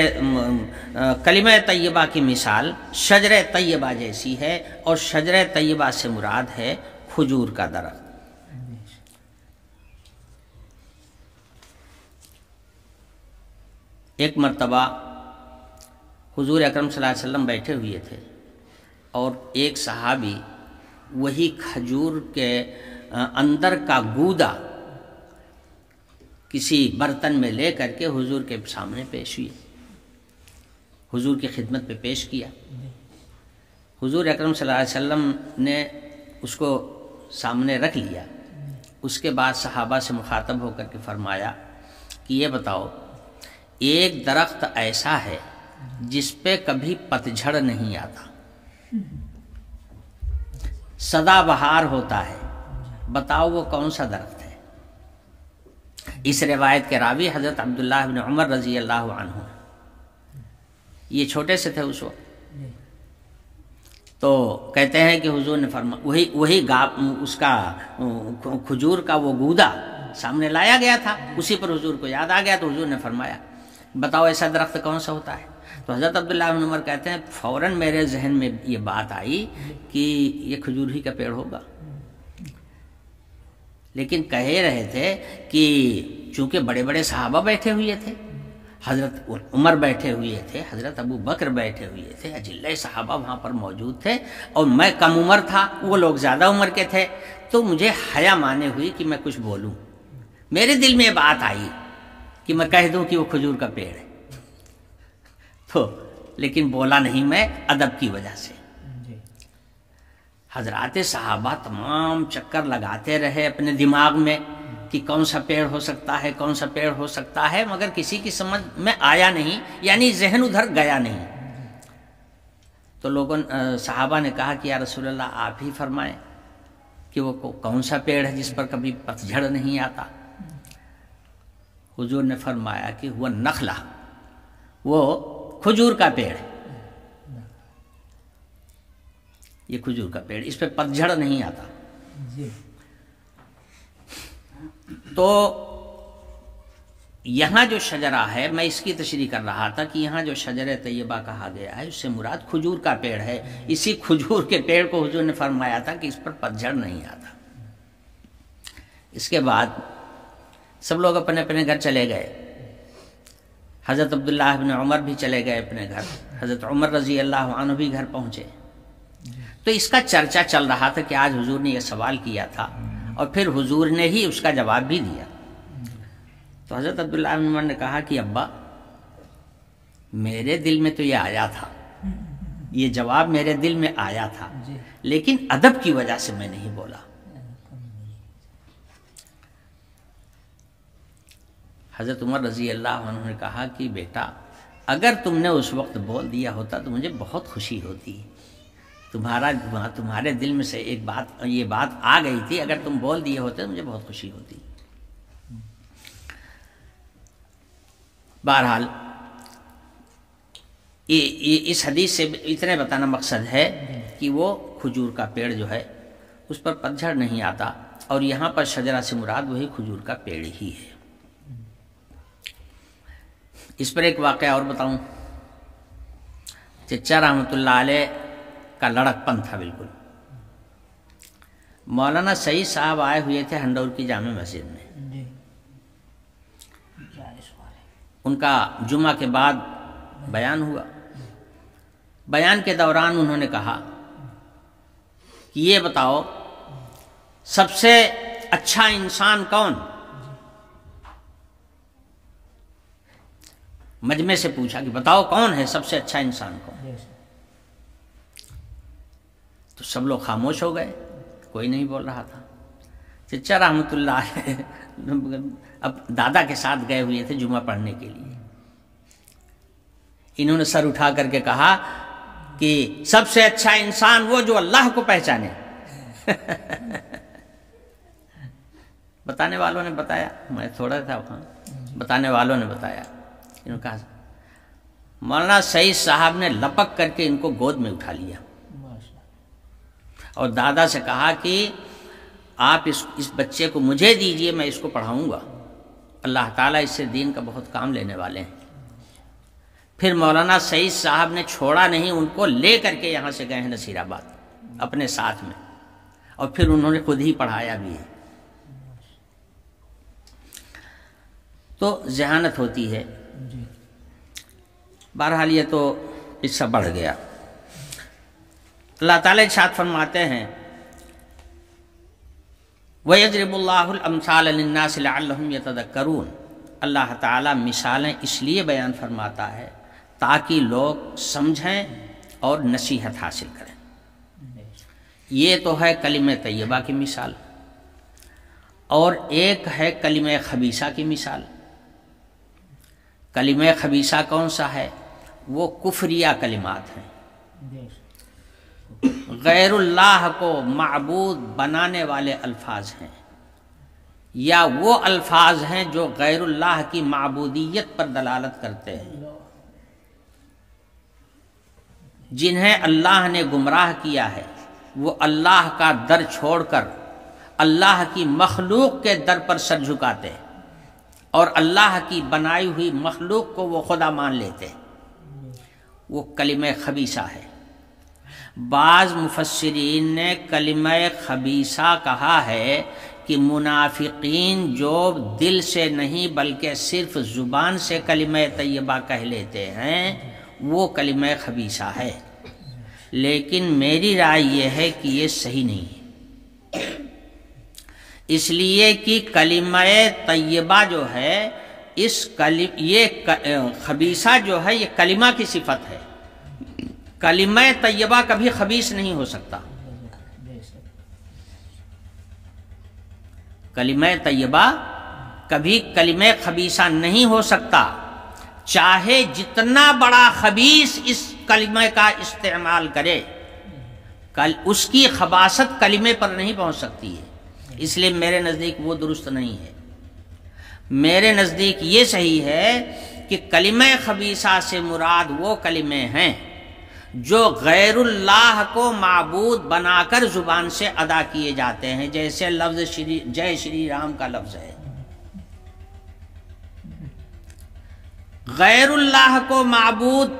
کلمہ طیبہ کی مثال شجر طیبہ جیسی ہے، اور شجر طیبہ سے مراد ہے کھجور کا درخت۔ ایک مرتبہ حضور اکرم صلی اللہ علیہ وسلم بیٹھے ہوئے تھے اور ایک صحابی وہی کھجور کے اندر کا گودا کسی برتن میں لے کر کے حضور کے سامنے پیش ہوئی، حضور کی خدمت پہ پیش کیا۔ حضور اکرم صلی اللہ علیہ وسلم نے اس کو سامنے رکھ لیا۔ اس کے بعد صحابہ سے مخاطب ہو کر کے فرمایا کہ یہ بتاؤ، ایک درخت ایسا ہے جس پہ کبھی پتجھڑ نہیں آتا، سدا بہار ہوتا ہے، بتاؤ وہ کون سا درخت ہے؟ اس روایت کے راوی حضرت عبداللہ بن عمر رضی اللہ عنہ، یہ چھوٹے سے تھے اس وقت، تو کہتے ہیں کہ حضور نے فرمایا وہی اس کا کھجور کا وہ گودا سامنے لایا گیا تھا، اسی پر حضور کو یاد آ گیا تو حضور نے فرمایا بتاؤ ایسا درخت کون سا ہوتا ہے؟ تو حضرت عبداللہ بن عمر کہتے ہیں فوراً میرے ذہن میں یہ بات آئی کہ یہ کھجور ہی کا پیڑ ہوگا، لیکن کہہ رہے تھے کہ چونکہ بڑے بڑے صحابہ بیٹھے ہوئے تھے، حضرت عمر بیٹھے ہوئے تھے، حضرت ابو بکر بیٹھے ہوئے تھے، اجلہ صحابہ وہاں پر موجود تھے، اور میں کم عمر تھا، وہ لوگ زیادہ عمر کے تھے، تو مجھے حیا مانے ہوئی کہ میں کچھ بولوں۔ میرے دل میں یہ بات آئی کہ میں کہہ دوں کہ وہ کھجور کا پیڑ ہے، تو لیکن بولا نہیں میں ادب کی وجہ سے۔ حضرات صحابہ تمام چکر لگاتے رہے اپنے دماغ میں کہ کون سا پیڑ ہو سکتا ہے، کون سا پیڑ ہو سکتا ہے، مگر کسی کی سمجھ میں آیا نہیں، یعنی ذہن ادھر گیا نہیں۔ تو لوگوں صحابہ نے کہا کہ یا رسول اللہ آپ ہی فرمائیں کہ وہ کون سا پیڑ ہے جس پر کبھی پتجھڑ نہیں آتا۔ حضور نے فرمایا کہ وہ نخلہ، وہ کھجور کا پیڑ ہے، یہ کھجور کا پیڑ، اس پہ پتجھڑ نہیں آتا۔ تو یہاں جو شجرہ ہے، میں اس کی تشریح کر رہا تھا کہ یہاں جو شجرہ طیبہ کہا گیا ہے اس سے مراد کھجور کا پیڑ ہے۔ اسی کھجور کے پیڑ کو حضور نے فرمایا تھا کہ اس پر پتجھڑ نہیں آتا۔ اس کے بعد سب لوگ اپنے اپنے گھر چلے گئے، حضرت عبداللہ بن عمر بھی چلے گئے اپنے گھر، حضرت عمر رضی اللہ عنہ بھی گھر پہنچے۔ تو اس کا چرچا چل رہا تھا کہ آج حضور نے یہ سوال کیا تھا اور پھر حضور نے ہی اس کا جواب بھی دیا۔ تو حضرت عبداللہ بن عمر نے کہا کہ ابا میرے دل میں تو یہ آیا تھا، یہ جواب میرے دل میں آیا تھا، لیکن ادب کی وجہ سے میں نہیں بولا۔ حضرت عمر رضی اللہ عنہ نے کہا کہ بیٹا اگر تم نے اس وقت بول دیا ہوتا تو مجھے بہت خوشی ہوتی، تمہارے دل میں سے یہ بات آ گئی تھی، اگر تم بول دیے ہوتے تو مجھے بہت خوشی ہوتی۔ بہرحال اس حدیث سے اتنے بتانا مقصد ہے کہ وہ کھجور کا پیڑ جو ہے اس پر پتجھڑ نہیں آتا، اور یہاں پر شجرہ سے مراد وہی کھجور کا پیڑ ہی ہے۔ اس پر ایک واقعہ اور بتاؤں۔ چچا رحمۃ اللہ علیہ کا لڑک پن تھا بالکل۔ مولانا سعید صاحب آئے ہوئے تھے ہنڈور کی جامع مسجد میں، ان کا جمعہ کے بعد بیان ہوا۔ بیان کے دوران انہوں نے کہا کہ یہ بتاؤ سب سے اچھا انسان کون؟ مجمع سے پوچھا کہ بتاؤ کون ہے سب سے اچھا انسان کون؟ تو سب لوگ خاموش ہو گئے، کوئی نہیں بول رہا تھا۔ چچا رحمۃ اللہ اب دادا کے ساتھ گئے ہوئے تھے جمعہ پڑھنے کے لیے، انہوں نے سر اٹھا کر کے کہا کہ سب سے اچھا انسان وہ جو اللہ کو پہچانے۔ بتانے والوں نے بتایا، میں تھوڑا تھا وہاں، بتانے والوں نے بتایا، انہوں نے کہا مولانا سعید صاحب نے لپک کر کے ان کو گود میں اٹھا لیا اور دادا سے کہا کہ آپ اس بچے کو مجھے دیجئے، میں اس کو پڑھاؤں گا، اللہ تعالیٰ اس سے دین کا بہت کام لینے والے ہیں۔ پھر مولانا سعید صاحب نے چھوڑا نہیں، ان کو لے کر کے یہاں سے گئے ہیں نصیر آباد اپنے ساتھ میں، اور پھر انہوں نے خود ہی پڑھایا بھی ہے۔ تو ذہانت ہوتی ہے۔ بہرحال یہ تو قصہ بڑھ گیا۔ اللہ تعالیٰ ارشاد فرماتے ہیں وَيَضْرِبُ اللَّهُ الْأَمْثَالَ لِلنَّاسِ لَعَلَّهُمْ يَتَذَكَّرُونَ، اللہ تعالیٰ مثالیں اس لیے بیان فرماتا ہے تاکہ لوگ سمجھیں اور نصیحت حاصل کریں۔ یہ تو ہے کلمہ طیبہ کی مثال، اور ایک ہے کلمہ خبیثہ کی مثال۔ کلمہ خبیثہ کون سا ہے؟ وہ کفریہ کلمات ہیں، غیر اللہ کو معبود بنانے والے الفاظ ہیں، یا وہ الفاظ ہیں جو غیر اللہ کی معبودیت پر دلالت کرتے ہیں، جنہیں اللہ نے گمراہ کیا ہے، وہ اللہ کا در چھوڑ کر اللہ کی مخلوق کے در پر سر جھکاتے ہیں، اور اللہ کی بنائی ہوئی مخلوق کو وہ خدا مان لیتے ہیں، وہ کلمہ خبیثہ ہے۔ بعض مفسرین نے کلمہ خبیثہ کہا ہے کہ منافقین جو دل سے نہیں بلکہ صرف زبان سے کلمہ طیبہ کہہ لیتے ہیں وہ کلمہ خبیثہ ہے، لیکن میری رائے یہ ہے کہ یہ صحیح نہیں ہے۔ اس لیے کہ کلمہ طیبہ جو ہے یہ خبیثہ جو ہے یہ کلمہ کی صفت ہے. کلمہ طیبہ کبھی خبیث نہیں ہو سکتا. کلمہ طیبہ کبھی کلمہ خبیثہ نہیں ہو سکتا، چاہے جتنا بڑا خبیث اس کلمہ کا استعمال کرے، اس کی خباثت کلمے پر نہیں پہنچ سکتی ہے. اس لیے میرے نزدیک وہ درست نہیں ہے. میرے نزدیک یہ صحیح ہے کہ کلمہ خبیثہ سے مراد وہ کلمے ہیں جو غیر اللہ کو معبود بنا کر زبان سے ادا کیے جاتے ہیں، جیسے لفظ جے شری رام کا لفظ ہے. غیر اللہ کو معبود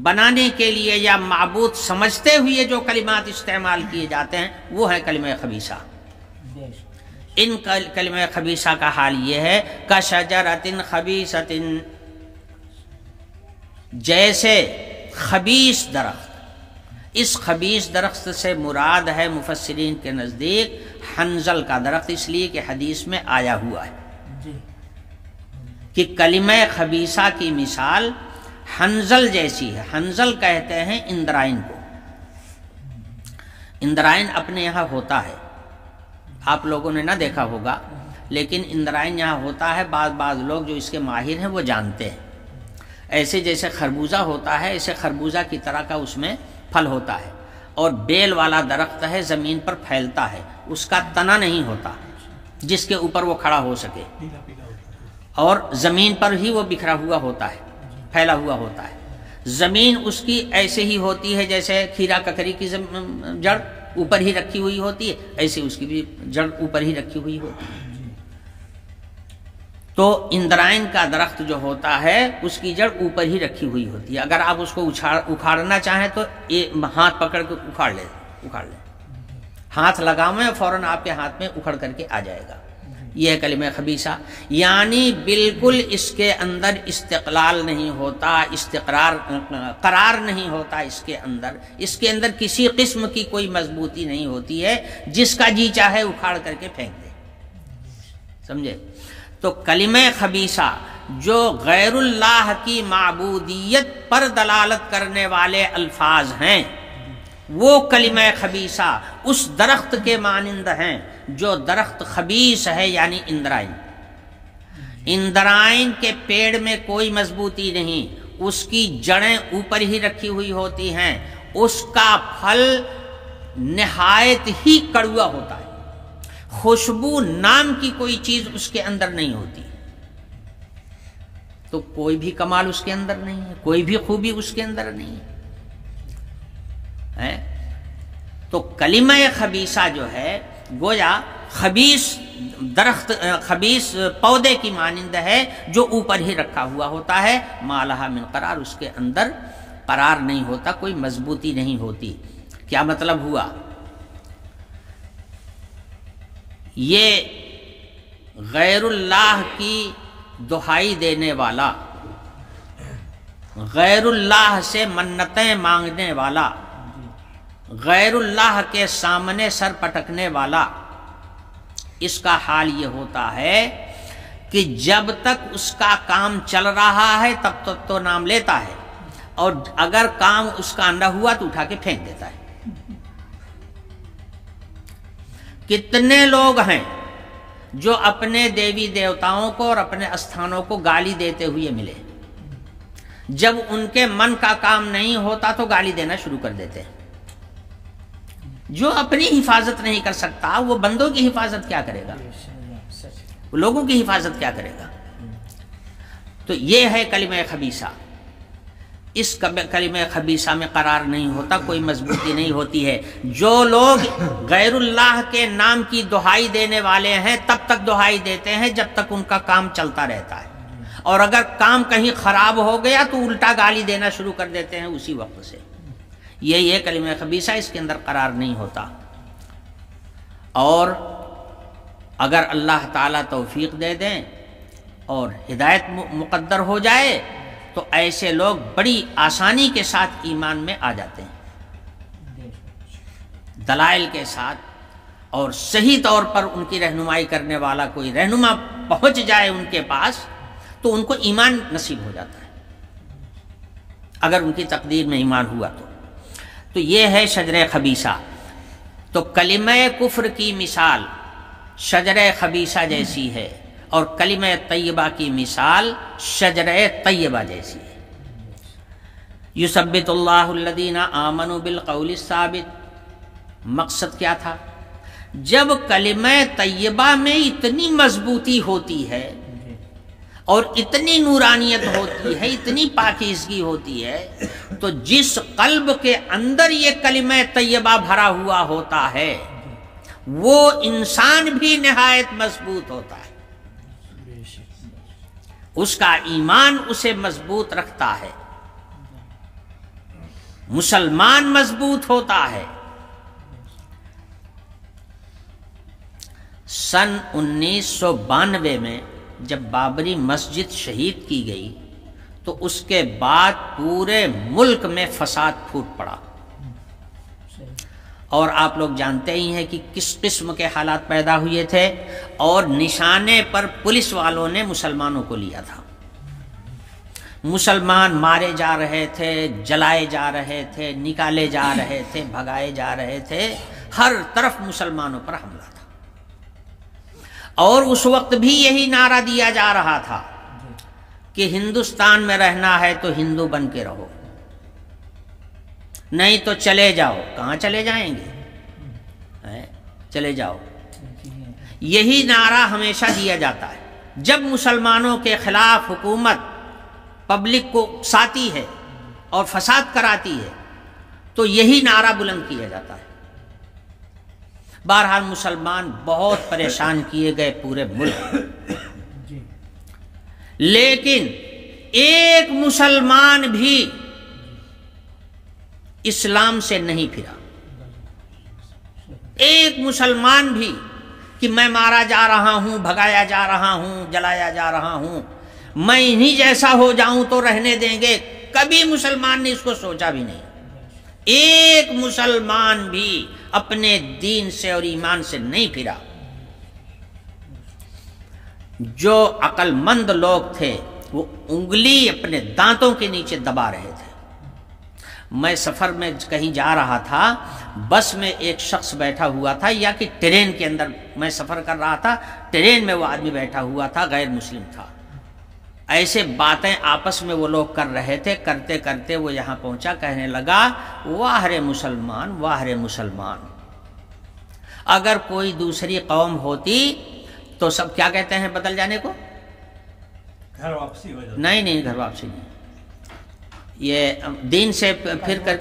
بنانے کے لیے یا معبود سمجھتے ہوئے جو کلمات استعمال کیے جاتے ہیں وہ ہے کلمہ خبیثہ. ان کلمہ خبیثہ کا حال یہ ہے کشجرۃ خبیثۃ، جیسے خبیث درخت. اس خبیث درخت سے مراد ہے مفسرین کے نزدیک حنظل کا درخت، اس لیے کہ حدیث میں آیا ہوا ہے کہ کلمہ خبیثہ کی مثال حنظل جیسی ہے. حنظل کہتے ہیں اندرائن کو. اندرائن اپنے یہاں ہوتا ہے، آپ لوگوں نے نہ دیکھا ہوگا، لیکن اندرائن یہاں ہوتا ہے. بعض لوگ جو اس کے ماہر ہیں وہ جانتے ہیں. ایسے جیسے خربوزہ ہوتا ہے، ایسے خربوزہ کی طرح کا اس میں پھل ہوتا ہے، اور بیل والا درخت ہے، زمین پر پھیلتا ہے. اس کا تنا نہیں ہوتا جس کے اوپر وہ کھڑا ہو سکے، اور زمین پر ہی وہ بکھرا ہوا ہوتا ہے، پھیلا ہوا ہوتا ہے. زمین اس کی ایسے ہی ہوتی ہے جیسے کھیرا ککری کی جڑ اوپر ہی رکھی ہوئی ہوتی ہے، ایسے اس کی بھی جڑ اوپر ہی رکھی ہوئی ہوتی ہے. تو اندرائن کا درخت جو ہوتا ہے اس کی جڑ اوپر ہی رکھی ہوئی ہوتی ہے. اگر آپ اس کو اکھاڑنا چاہیں تو ہاتھ پکڑ کے اکھاڑ لیں. ہاتھ لگاویں فوراً آپ کے ہاتھ میں اکھڑ کر کے آ جائے گا. یہ ہے کلمہ خبیثہ. یعنی بالکل اس کے اندر استقلال نہیں ہوتا، قرار نہیں ہوتا. اس کے اندر کسی قسم کی کوئی مضبوطی نہیں ہوتی ہے، جس کا جی چاہے اکھاڑ کر کے پھینک دے. سمجھے؟ تو کلمہ خبیثہ جو غیر اللہ کی معبودیت پر دلالت کرنے والے الفاظ ہیں، وہ کلمہ خبیثہ اس درخت کے مانند ہیں جو درخت خبیث ہے، یعنی اندرائن. اندرائن کے پیڑ میں کوئی مضبوطی نہیں، اس کی جڑیں اوپر ہی رکھی ہوئی ہوتی ہیں. اس کا پھل نہایت ہی کڑوا ہوتا ہے، خوشبو نام کی کوئی چیز اس کے اندر نہیں ہوتی. تو کوئی بھی کمال اس کے اندر نہیں ہے، کوئی بھی خوبی اس کے اندر نہیں ہے. تو کلمہ خبیثہ جو ہے گویا خبیث درخت، خبیث پودے کی مانند ہے جو اوپر ہی رکھا ہوا ہوتا ہے. ما لہا من قرار، اس کے اندر قرار نہیں ہوتا، کوئی مضبوطی نہیں ہوتی. کیا مطلب ہوا؟ یہ غیر اللہ کی دہائی دینے والا، غیر اللہ سے منتیں مانگنے والا، غیر اللہ کے سامنے سر پٹکنے والا، اس کا حال یہ ہوتا ہے کہ جب تک اس کا کام چل رہا ہے تب تک تو نام لیتا ہے، اور اگر کام اس کا نہ ہوا تو اٹھا کے پھینک دیتا ہے. کتنے لوگ ہیں جو اپنے دیوی دیوتاؤں کو اور اپنے استھانوں کو گالی دیتے ہوئے ملے، جب ان کے من کا کام نہیں ہوتا تو گالی دینا شروع کر دیتے ہیں. جو اپنی حفاظت نہیں کر سکتا وہ بندوں کی حفاظت کیا کرے گا، وہ لوگوں کی حفاظت کیا کرے گا. تو یہ ہے کلمہ خبیثہ. اس کلمہ خبیثہ میں قرار نہیں ہوتا، کوئی مضبوطی نہیں ہوتی ہے. جو لوگ غیر اللہ کے نام کی دہائی دینے والے ہیں تب تک دہائی دیتے ہیں جب تک ان کا کام چلتا رہتا ہے، اور اگر کام کہیں خراب ہو گیا تو الٹا گالی دینا شروع کر دیتے ہیں اسی وقت سے. یہ کلمہ خبیثہ، اس کے اندر قرار نہیں ہوتا. اور اگر اللہ تعالیٰ توفیق دے دیں اور ہدایت مقدر ہو جائے تو ایسے لوگ بڑی آسانی کے ساتھ ایمان میں آ جاتے ہیں، دلائل کے ساتھ اور صحیح طور پر ان کی رہنمائی کرنے والا کوئی رہنما پہنچ جائے ان کے پاس تو ان کو ایمان نصیب ہو جاتا ہے، اگر ان کی تقدیر میں ایمان ہوا تو یہ ہے شجرہ خبیثہ۔ تو کلمہ کفر کی مثال شجرہ خبیثہ جیسی ہے، اور کلمہ طیبہ کی مثال شجرہ طیبہ جیسی ہے۔ یثبت اللہ الذین آمنوا بالقول الثابت، مقصد کیا تھا؟ جب کلمہ طیبہ میں اتنی مضبوطی ہوتی ہے اور اتنی نورانیت ہوتی ہے، اتنی پاکیزگی ہوتی ہے، تو جس قلب کے اندر یہ کلمہ طیبہ بھرا ہوا ہوتا ہے وہ انسان بھی نہایت مضبوط ہوتا ہے، اس کا ایمان اسے مضبوط رکھتا ہے، مسلمان مضبوط ہوتا ہے۔ سن 1992 میں جب بابری مسجد شہید کی گئی تو اس کے بعد پورے ملک میں فساد پھوٹ پڑا، اور آپ لوگ جانتے ہی ہیں کہ کس قسم کے حالات پیدا ہوئے تھے، اور نشانے پر پولیس والوں نے مسلمانوں کو لیا تھا، مسلمان مارے جا رہے تھے، جلائے جا رہے تھے، نکالے جا رہے تھے، بھگائے جا رہے تھے، ہر طرف مسلمانوں پر حملہ تھا، اور اس وقت بھی یہی نعرہ دیا جا رہا تھا کہ ہندوستان میں رہنا ہے تو ہندو بن کے رہو، نہیں تو چلے جاؤ۔ کہاں چلے جائیں گے؟ چلے جاؤ، یہی نعرہ ہمیشہ دیا جاتا ہے۔ جب مسلمانوں کے خلاف حکومت پبلک کو اکساتی ہے اور فساد کراتی ہے تو یہی نعرہ بلند کیا جاتا ہے۔ بہرحال مسلمان بہت پریشان کیے گئے پورے ملک، لیکن ایک مسلمان بھی اسلام سے نہیں پھرا، ایک مسلمان بھی کہ میں مارا جا رہا ہوں، بھگایا جا رہا ہوں، جلایا جا رہا ہوں، میں انہی جیسا ہو جاؤں تو رہنے دیں گے، کبھی مسلمان نے اس کو سوچا بھی نہیں۔ ایک مسلمان بھی اپنے دین سے اور ایمان سے نہیں پھرا۔ جو عقل مند لوگ تھے وہ انگلی اپنے دانتوں کے نیچے دبا رہے تھے۔ میں سفر میں کہیں جا رہا تھا، بس میں ایک شخص بیٹھا ہوا تھا، یا کہ ٹرین کے اندر میں سفر کر رہا تھا، ٹرین میں وہ آدمی بیٹھا ہوا تھا، غیر مسلم تھا۔ ایسے باتیں آپس میں وہ لوگ کر رہے تھے، کرتے کرتے وہ یہاں پہنچا، کہنے لگا واہ رے مسلمان، واہ رے مسلمان۔ اگر کوئی دوسری قوم ہوتی تو سب کیا کہتے ہیں بدل جانے کو؟ گھر واپسی ہو جاتی۔ نہیں، گھر واپسی نہیں، یہ دین سے پھر کر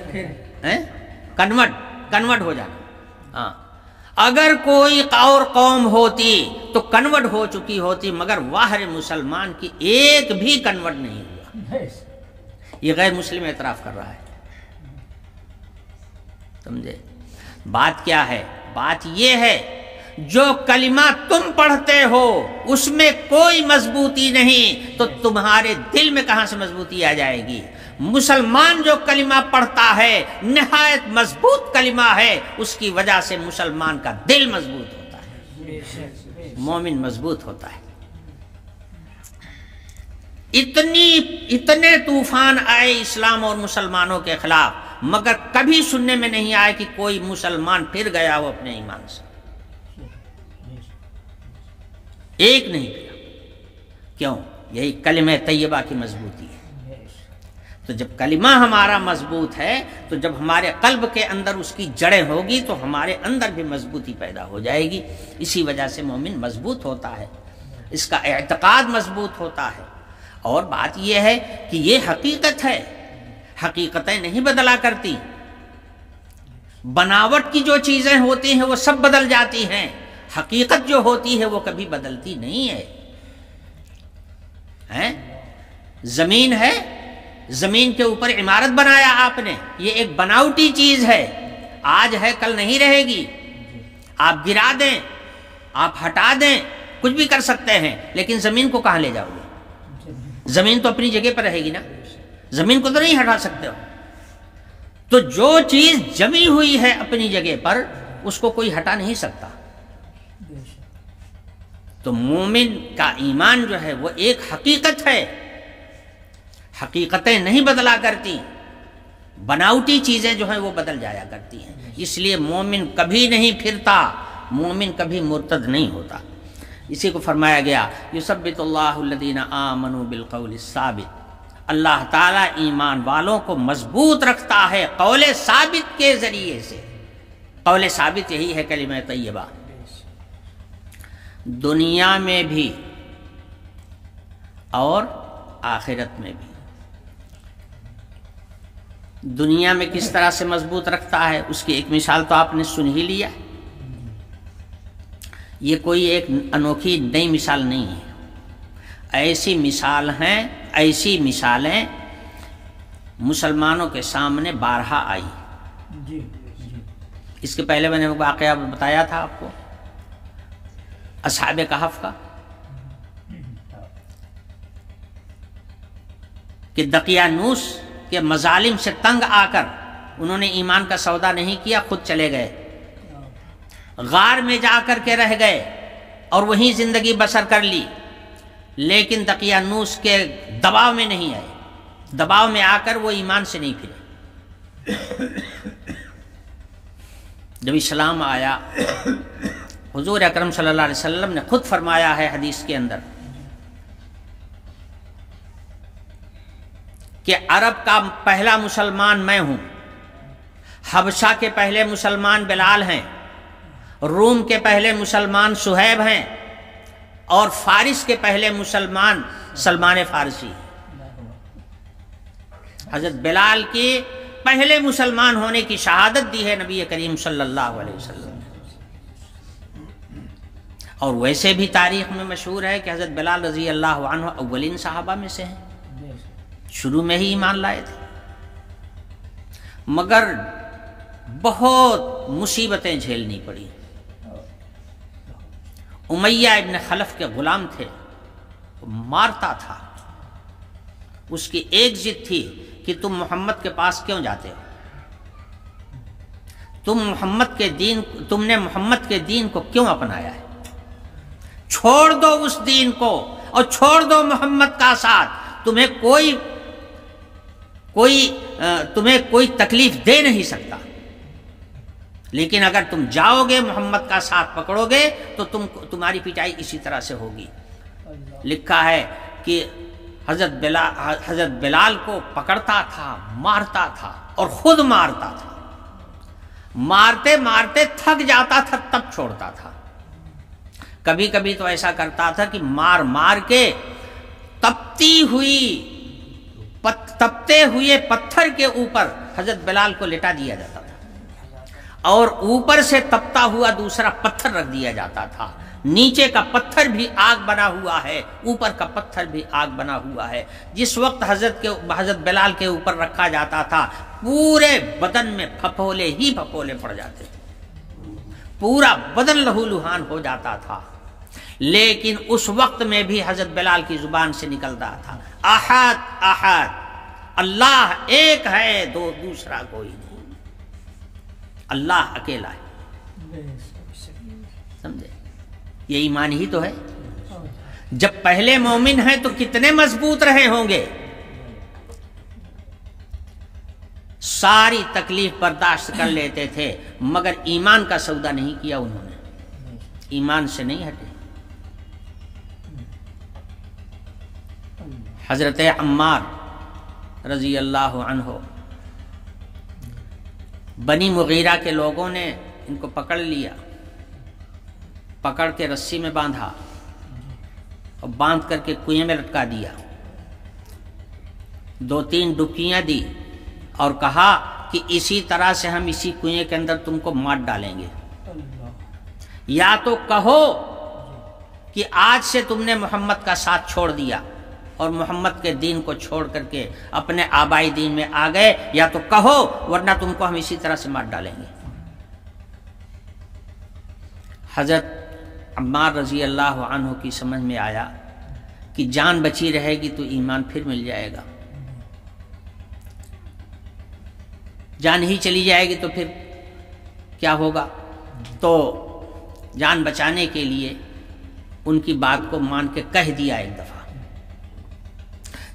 کنورٹ ہو جانا۔ ہاں، اگر کوئی اور قوم ہوتی تو کنورٹ ہو چکی ہوتی، مگر واہر مسلمان کی ایک بھی کنورٹ نہیں ہوا۔ یہ غیر مسلم اعتراف کر رہا ہے، سمجھے؟ بات کیا ہے؟ بات یہ ہے جو کلمہ تم پڑھتے ہو اس میں کوئی مضبوطی نہیں تو تمہارے دل میں کہاں سے مضبوطی آ جائے گی؟ مسلمان جو کلمہ پڑھتا ہے نہایت مضبوط کلمہ ہے، اس کی وجہ سے مسلمان کا دل مضبوط ہوتا ہے، مومن مضبوط ہوتا ہے۔ اتنے طوفان آئے اسلام اور مسلمانوں کے خلاف، مگر کبھی سننے میں نہیں آئے کہ کوئی مسلمان پھر گیا ہو اپنے ایمان سے، ایک نہیں پھرا۔ کیوں؟ یہی کلمہ طیبہ کی مضبوطی ہے۔ تو جب کلمہ ہمارا مضبوط ہے تو جب ہمارے قلب کے اندر اس کی جڑیں ہوگی تو ہمارے اندر بھی مضبوطی پیدا ہو جائے گی۔ اسی وجہ سے مومن مضبوط ہوتا ہے، اس کا اعتقاد مضبوط ہوتا ہے۔ اور بات یہ ہے کہ یہ حقیقت ہے، حقیقتیں نہیں بدلا کرتی، بناوٹ کی جو چیزیں ہوتی ہیں وہ سب بدل جاتی ہیں، حقیقت جو ہوتی ہے وہ کبھی بدلتی نہیں ہے۔ زمین ہے، زمین کے اوپر عمارت بنایا آپ نے، یہ ایک بناوٹی چیز ہے، آج ہے کل نہیں رہے گی، آپ گرا دیں، آپ ہٹا دیں، کچھ بھی کر سکتے ہیں، لیکن زمین کو کہاں لے جاؤ گے؟ زمین تو اپنی جگہ پر رہے گی نا، زمین کو تو نہیں ہٹا سکتے ہو۔ تو جو چیز جمی ہوئی ہے اپنی جگہ پر اس کو کوئی ہٹا نہیں سکتا۔ تو مومن کا ایمان جو ہے وہ ایک حقیقت ہے، حقیقتیں نہیں بدلا کرتی، بناوٹی چیزیں جو ہیں وہ بدل جایا کرتی ہیں. اس لیے مومن کبھی نہیں پھرتا، مومن کبھی مرتد نہیں ہوتا. اسی کو فرمایا گیا یثبت اللہ الذین آمنوا بالقول الثابت، اللہ تعالیٰ ایمان والوں کو مضبوط رکھتا ہے قول ثابت کے ذریعے سے. قول ثابت یہی ہے کلمہ طیبہ. دنیا میں بھی اور آخرت میں بھی. دنیا میں کس طرح سے مضبوط رکھتا ہے اس کی ایک مثال تو آپ نے سن ہی لیا. یہ کوئی ایک انوکھی نئی مثال نہیں ہے، ایسی مثال ہیں، ایسی مثالیں مسلمانوں کے سامنے بارہا آئی. اس کے پہلے میں نے واقعہ بتایا تھا آپ کو اصحاب کہف کا، کہ دقیانوس کے مظالم سے تنگ آ کر انہوں نے ایمان کا سودا نہیں کیا، خود چلے گئے، غار میں جا کر کے رہ گئے اور وہیں زندگی بسر کر لی. لیکن دقیانوس کے دباؤ میں نہیں آئے، دباؤ میں آ کر وہ ایمان سے نہیں پھرے. جب اسلام آیا، حضور اکرم صلی اللہ علیہ وسلم نے خود فرمایا ہے حدیث کے اندر کہ عرب کا پہلا مسلمان میں ہوں، حبشہ کے پہلے مسلمان بلال ہیں، روم کے پہلے مسلمان صہیب ہیں، اور فارس کے پہلے مسلمان سلمان فارسی. حضرت بلال کی پہلے مسلمان ہونے کی شہادت دی ہے نبی کریم صلی اللہ علیہ وسلم. اور ویسے بھی تاریخ میں مشہور ہے کہ حضرت بلال رضی اللہ عنہ اولین صحابہ میں سے ہیں، شروع میں ہی ایمان لائے تھے، مگر بہت مصیبتیں جھیلنی پڑی. امیہ ابن خلف کے غلام تھے، مارتا تھا. اس کی ایک ضد تھی کہ تم محمد کے پاس کیوں جاتے ہو، تم نے محمد کے دین کو کیوں اپنایا ہے، چھوڑ دو اس دین کو اور چھوڑ دو محمد کا ساتھ. تمہیں کوئی تکلیف دے نہیں سکتا، لیکن اگر تم جاؤ گے محمد کا ساتھ پکڑو گے تو تمہاری پٹائی اسی طرح سے ہوگی. لکھا ہے کہ حضرت بلال کو پکڑتا تھا، مارتا تھا اور خود مارتا تھا. مارتے مارتے تھک جاتا تھا تب چھوڑتا تھا. کبھی کبھی تو ایسا کرتا تھا کہ مار مار کے تپتے ہوئے پتھر کے اوپر حضرت بلال کو لٹا دیا جاتا تھا، اور اوپر سے تپتا ہوا دوسرا پتھر رکھ دیا جاتا تھا. نیچے کا پتھر بھی آگ بنا ہوا ہے، اوپر کا پتھر بھی آگ بنا ہوا ہے. جس وقت حضرت بلال کے اوپر رکھا جاتا تھا پورے بدن میں پھپھولے ہی پھپھولے پڑ جاتے تھے، پورا بدن لہو لہان ہو جاتا تھا. لیکن اس وقت میں بھی حضرت بلال کی زبان سے نکلتا تھا احد احد، اللہ ایک ہے، دوسرا کوئی نہیں، اللہ اکیلا ہے. سمجھے؟ یہ ایمان ہی تو ہے. جب پہلے مومن ہیں تو کتنے مضبوط رہے ہوں گے، ساری تکلیف برداشت کر لیتے تھے، مگر ایمان کا سودا نہیں کیا انہوں نے، ایمان سے نہیں ہٹے. حضرت عمار رضی اللہ عنہ، بنی مغیرہ کے لوگوں نے ان کو پکڑ لیا، پکڑ کے رسی میں باندھا اور باندھ کر کے کنویں میں لٹکا دیا. 2-3 ڈبکیاں دی اور کہا کہ اسی طرح سے ہم اسی کنویں کے اندر تم کو مار ڈالیں گے، یا تو کہو کہ آج سے تم نے محمد کا ساتھ چھوڑ دیا اور محمد کے دین کو چھوڑ کر کے اپنے آبائی دین میں آ گئے، یا تو کہو ورنہ تم کو ہم اسی طرح سے مار ڈالیں گے. حضرت عمار رضی اللہ عنہ کی سمجھ میں آیا کہ جان بچی رہے گی تو ایمان پھر مل جائے گا، جان ہی چلی جائے گی تو پھر کیا ہوگا. تو جان بچانے کے لیے ان کی بات کو مان کے کہہ دیا ایک دفعہ۔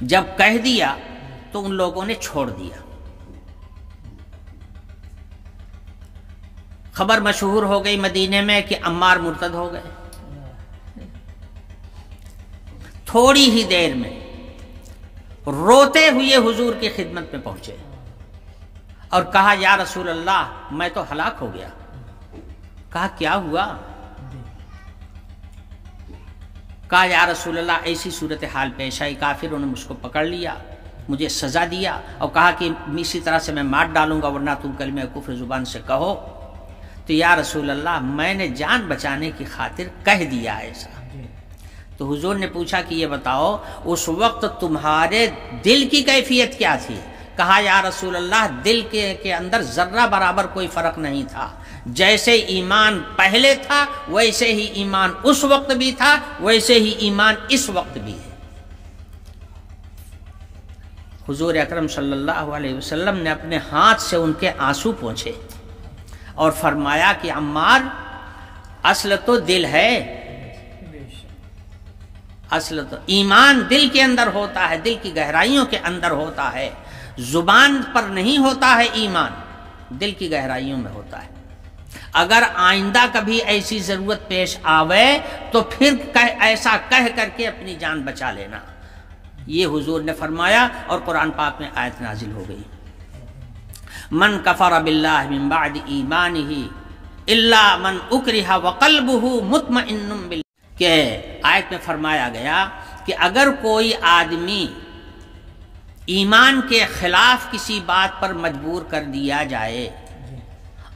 جب کہہ دیا تو ان لوگوں نے چھوڑ دیا۔ خبر مشہور ہو گئی مدینے میں کہ عمار مرتد ہو گئے۔ تھوڑی ہی دیر میں روتے ہوئے حضور کی خدمت میں پہنچے اور کہا یا رسول اللہ میں تو ہلاک ہو گیا۔ کہا کیا ہوا؟ کہا یا رسول اللہ ایسی صورتحال پیش آئی، کافروں نے مجھ کو پکڑ لیا، مجھے سزا دیا اور کہا کہ اسی طرح سے میں مار ڈالوں گا ورنہ تم کلمہ کفر زبان سے کہو۔ تو یا رسول اللہ میں نے جان بچانے کی خاطر کہہ دیا ایسا۔ تو حضور نے پوچھا کہ یہ بتاؤ اس وقت تمہارے دل کی کیفیت کیا تھی؟ کہا یا رسول اللہ دل کے اندر ذرہ برابر کوئی فرق نہیں تھا، جیسے ایمان پہلے تھا ویسے ہی ایمان اس وقت بھی تھا، ویسے ہی ایمان اس وقت بھی ہے۔ حضور اکرم صلی اللہ علیہ وسلم نے اپنے ہاتھ سے ان کے آنسو پوچھے اور فرمایا کہ عمار اصل تو دل ہے، اصل تو ایمان دل کے اندر ہوتا ہے، دل کی گہرائیوں کے اندر ہوتا ہے، زبان پر نہیں ہوتا ہے، ایمان دل کی گہرائیوں میں ہوتا ہے۔ اگر آئندہ کبھی ایسی ضرورت پیش آوے تو پھر ایسا کہہ کر کے اپنی جان بچا لینا، یہ حضور نے فرمایا اور قرآن پاک میں آیت نازل ہو گئی، من کفر باللہ من بعد ایمانہ الا من اکرہ وقلبہ مطمئن باللہ، کہ آیت میں فرمایا گیا کہ اگر کوئی آدمی ایمان کے خلاف کسی بات پر مجبور کر دیا جائے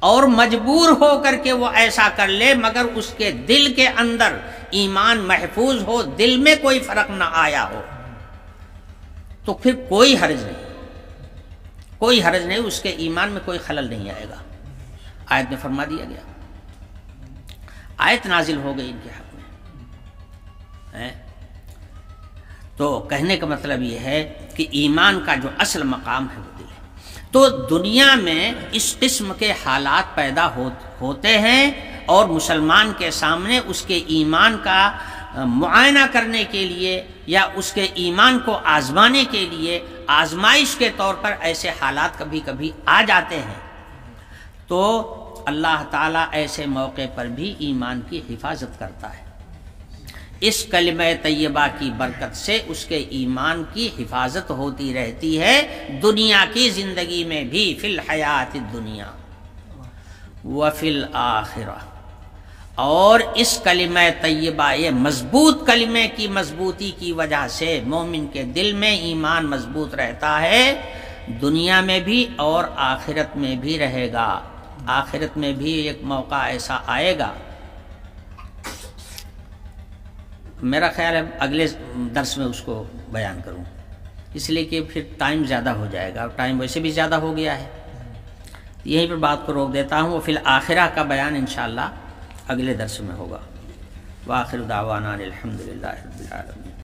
اور مجبور ہو کر کے وہ ایسا کر لے مگر اس کے دل کے اندر ایمان محفوظ ہو، دل میں کوئی فرق نہ آیا ہو، تو پھر کوئی حرج نہیں، کوئی حرج نہیں، اس کے ایمان میں کوئی خلل نہیں آئے گا۔ آیت میں فرما دیا گیا، آیت نازل ہو گئی ان کے حق میں۔ تو کہنے کا مطلب یہ ہے کہ ایمان کا جو اصل مقام ہے وہ دل ہے۔ تو دنیا میں اس قسم کے حالات پیدا ہوتے ہیں اور مسلمان کے سامنے اس کے ایمان کا معائنہ کرنے کے لیے یا اس کے ایمان کو آزمانے کے لیے آزمائش کے طور پر ایسے حالات کبھی کبھی آ جاتے ہیں، تو اللہ تعالیٰ ایسے موقع پر بھی ایمان کی حفاظت کرتا ہے۔ اس کلمہ طیبہ کی برکت سے اس کے ایمان کی حفاظت ہوتی رہتی ہے دنیا کی زندگی میں بھی، فی الحیات الدنیا وفی الآخرہ۔ اور اس کلمہ طیبہ، یہ مضبوط کلمے کی مضبوطی کی وجہ سے مومن کے دل میں ایمان مضبوط رہتا ہے، دنیا میں بھی اور آخرت میں بھی رہے گا۔ آخرت میں بھی ایک موقع ایسا آئے گا، میرا خیال ہے اگلے درس میں اس کو بیان کروں، اس لیے کہ پھر ٹائم زیادہ ہو جائے گا، ٹائم ویسے بھی زیادہ ہو گیا ہے، یہیں پر بات کو روک دیتا ہوں۔ فی الآخرہ کا بیان انشاءاللہ اگلے درس میں ہوگا۔ وآخر دعوانا الحمدللہ رب العالمین۔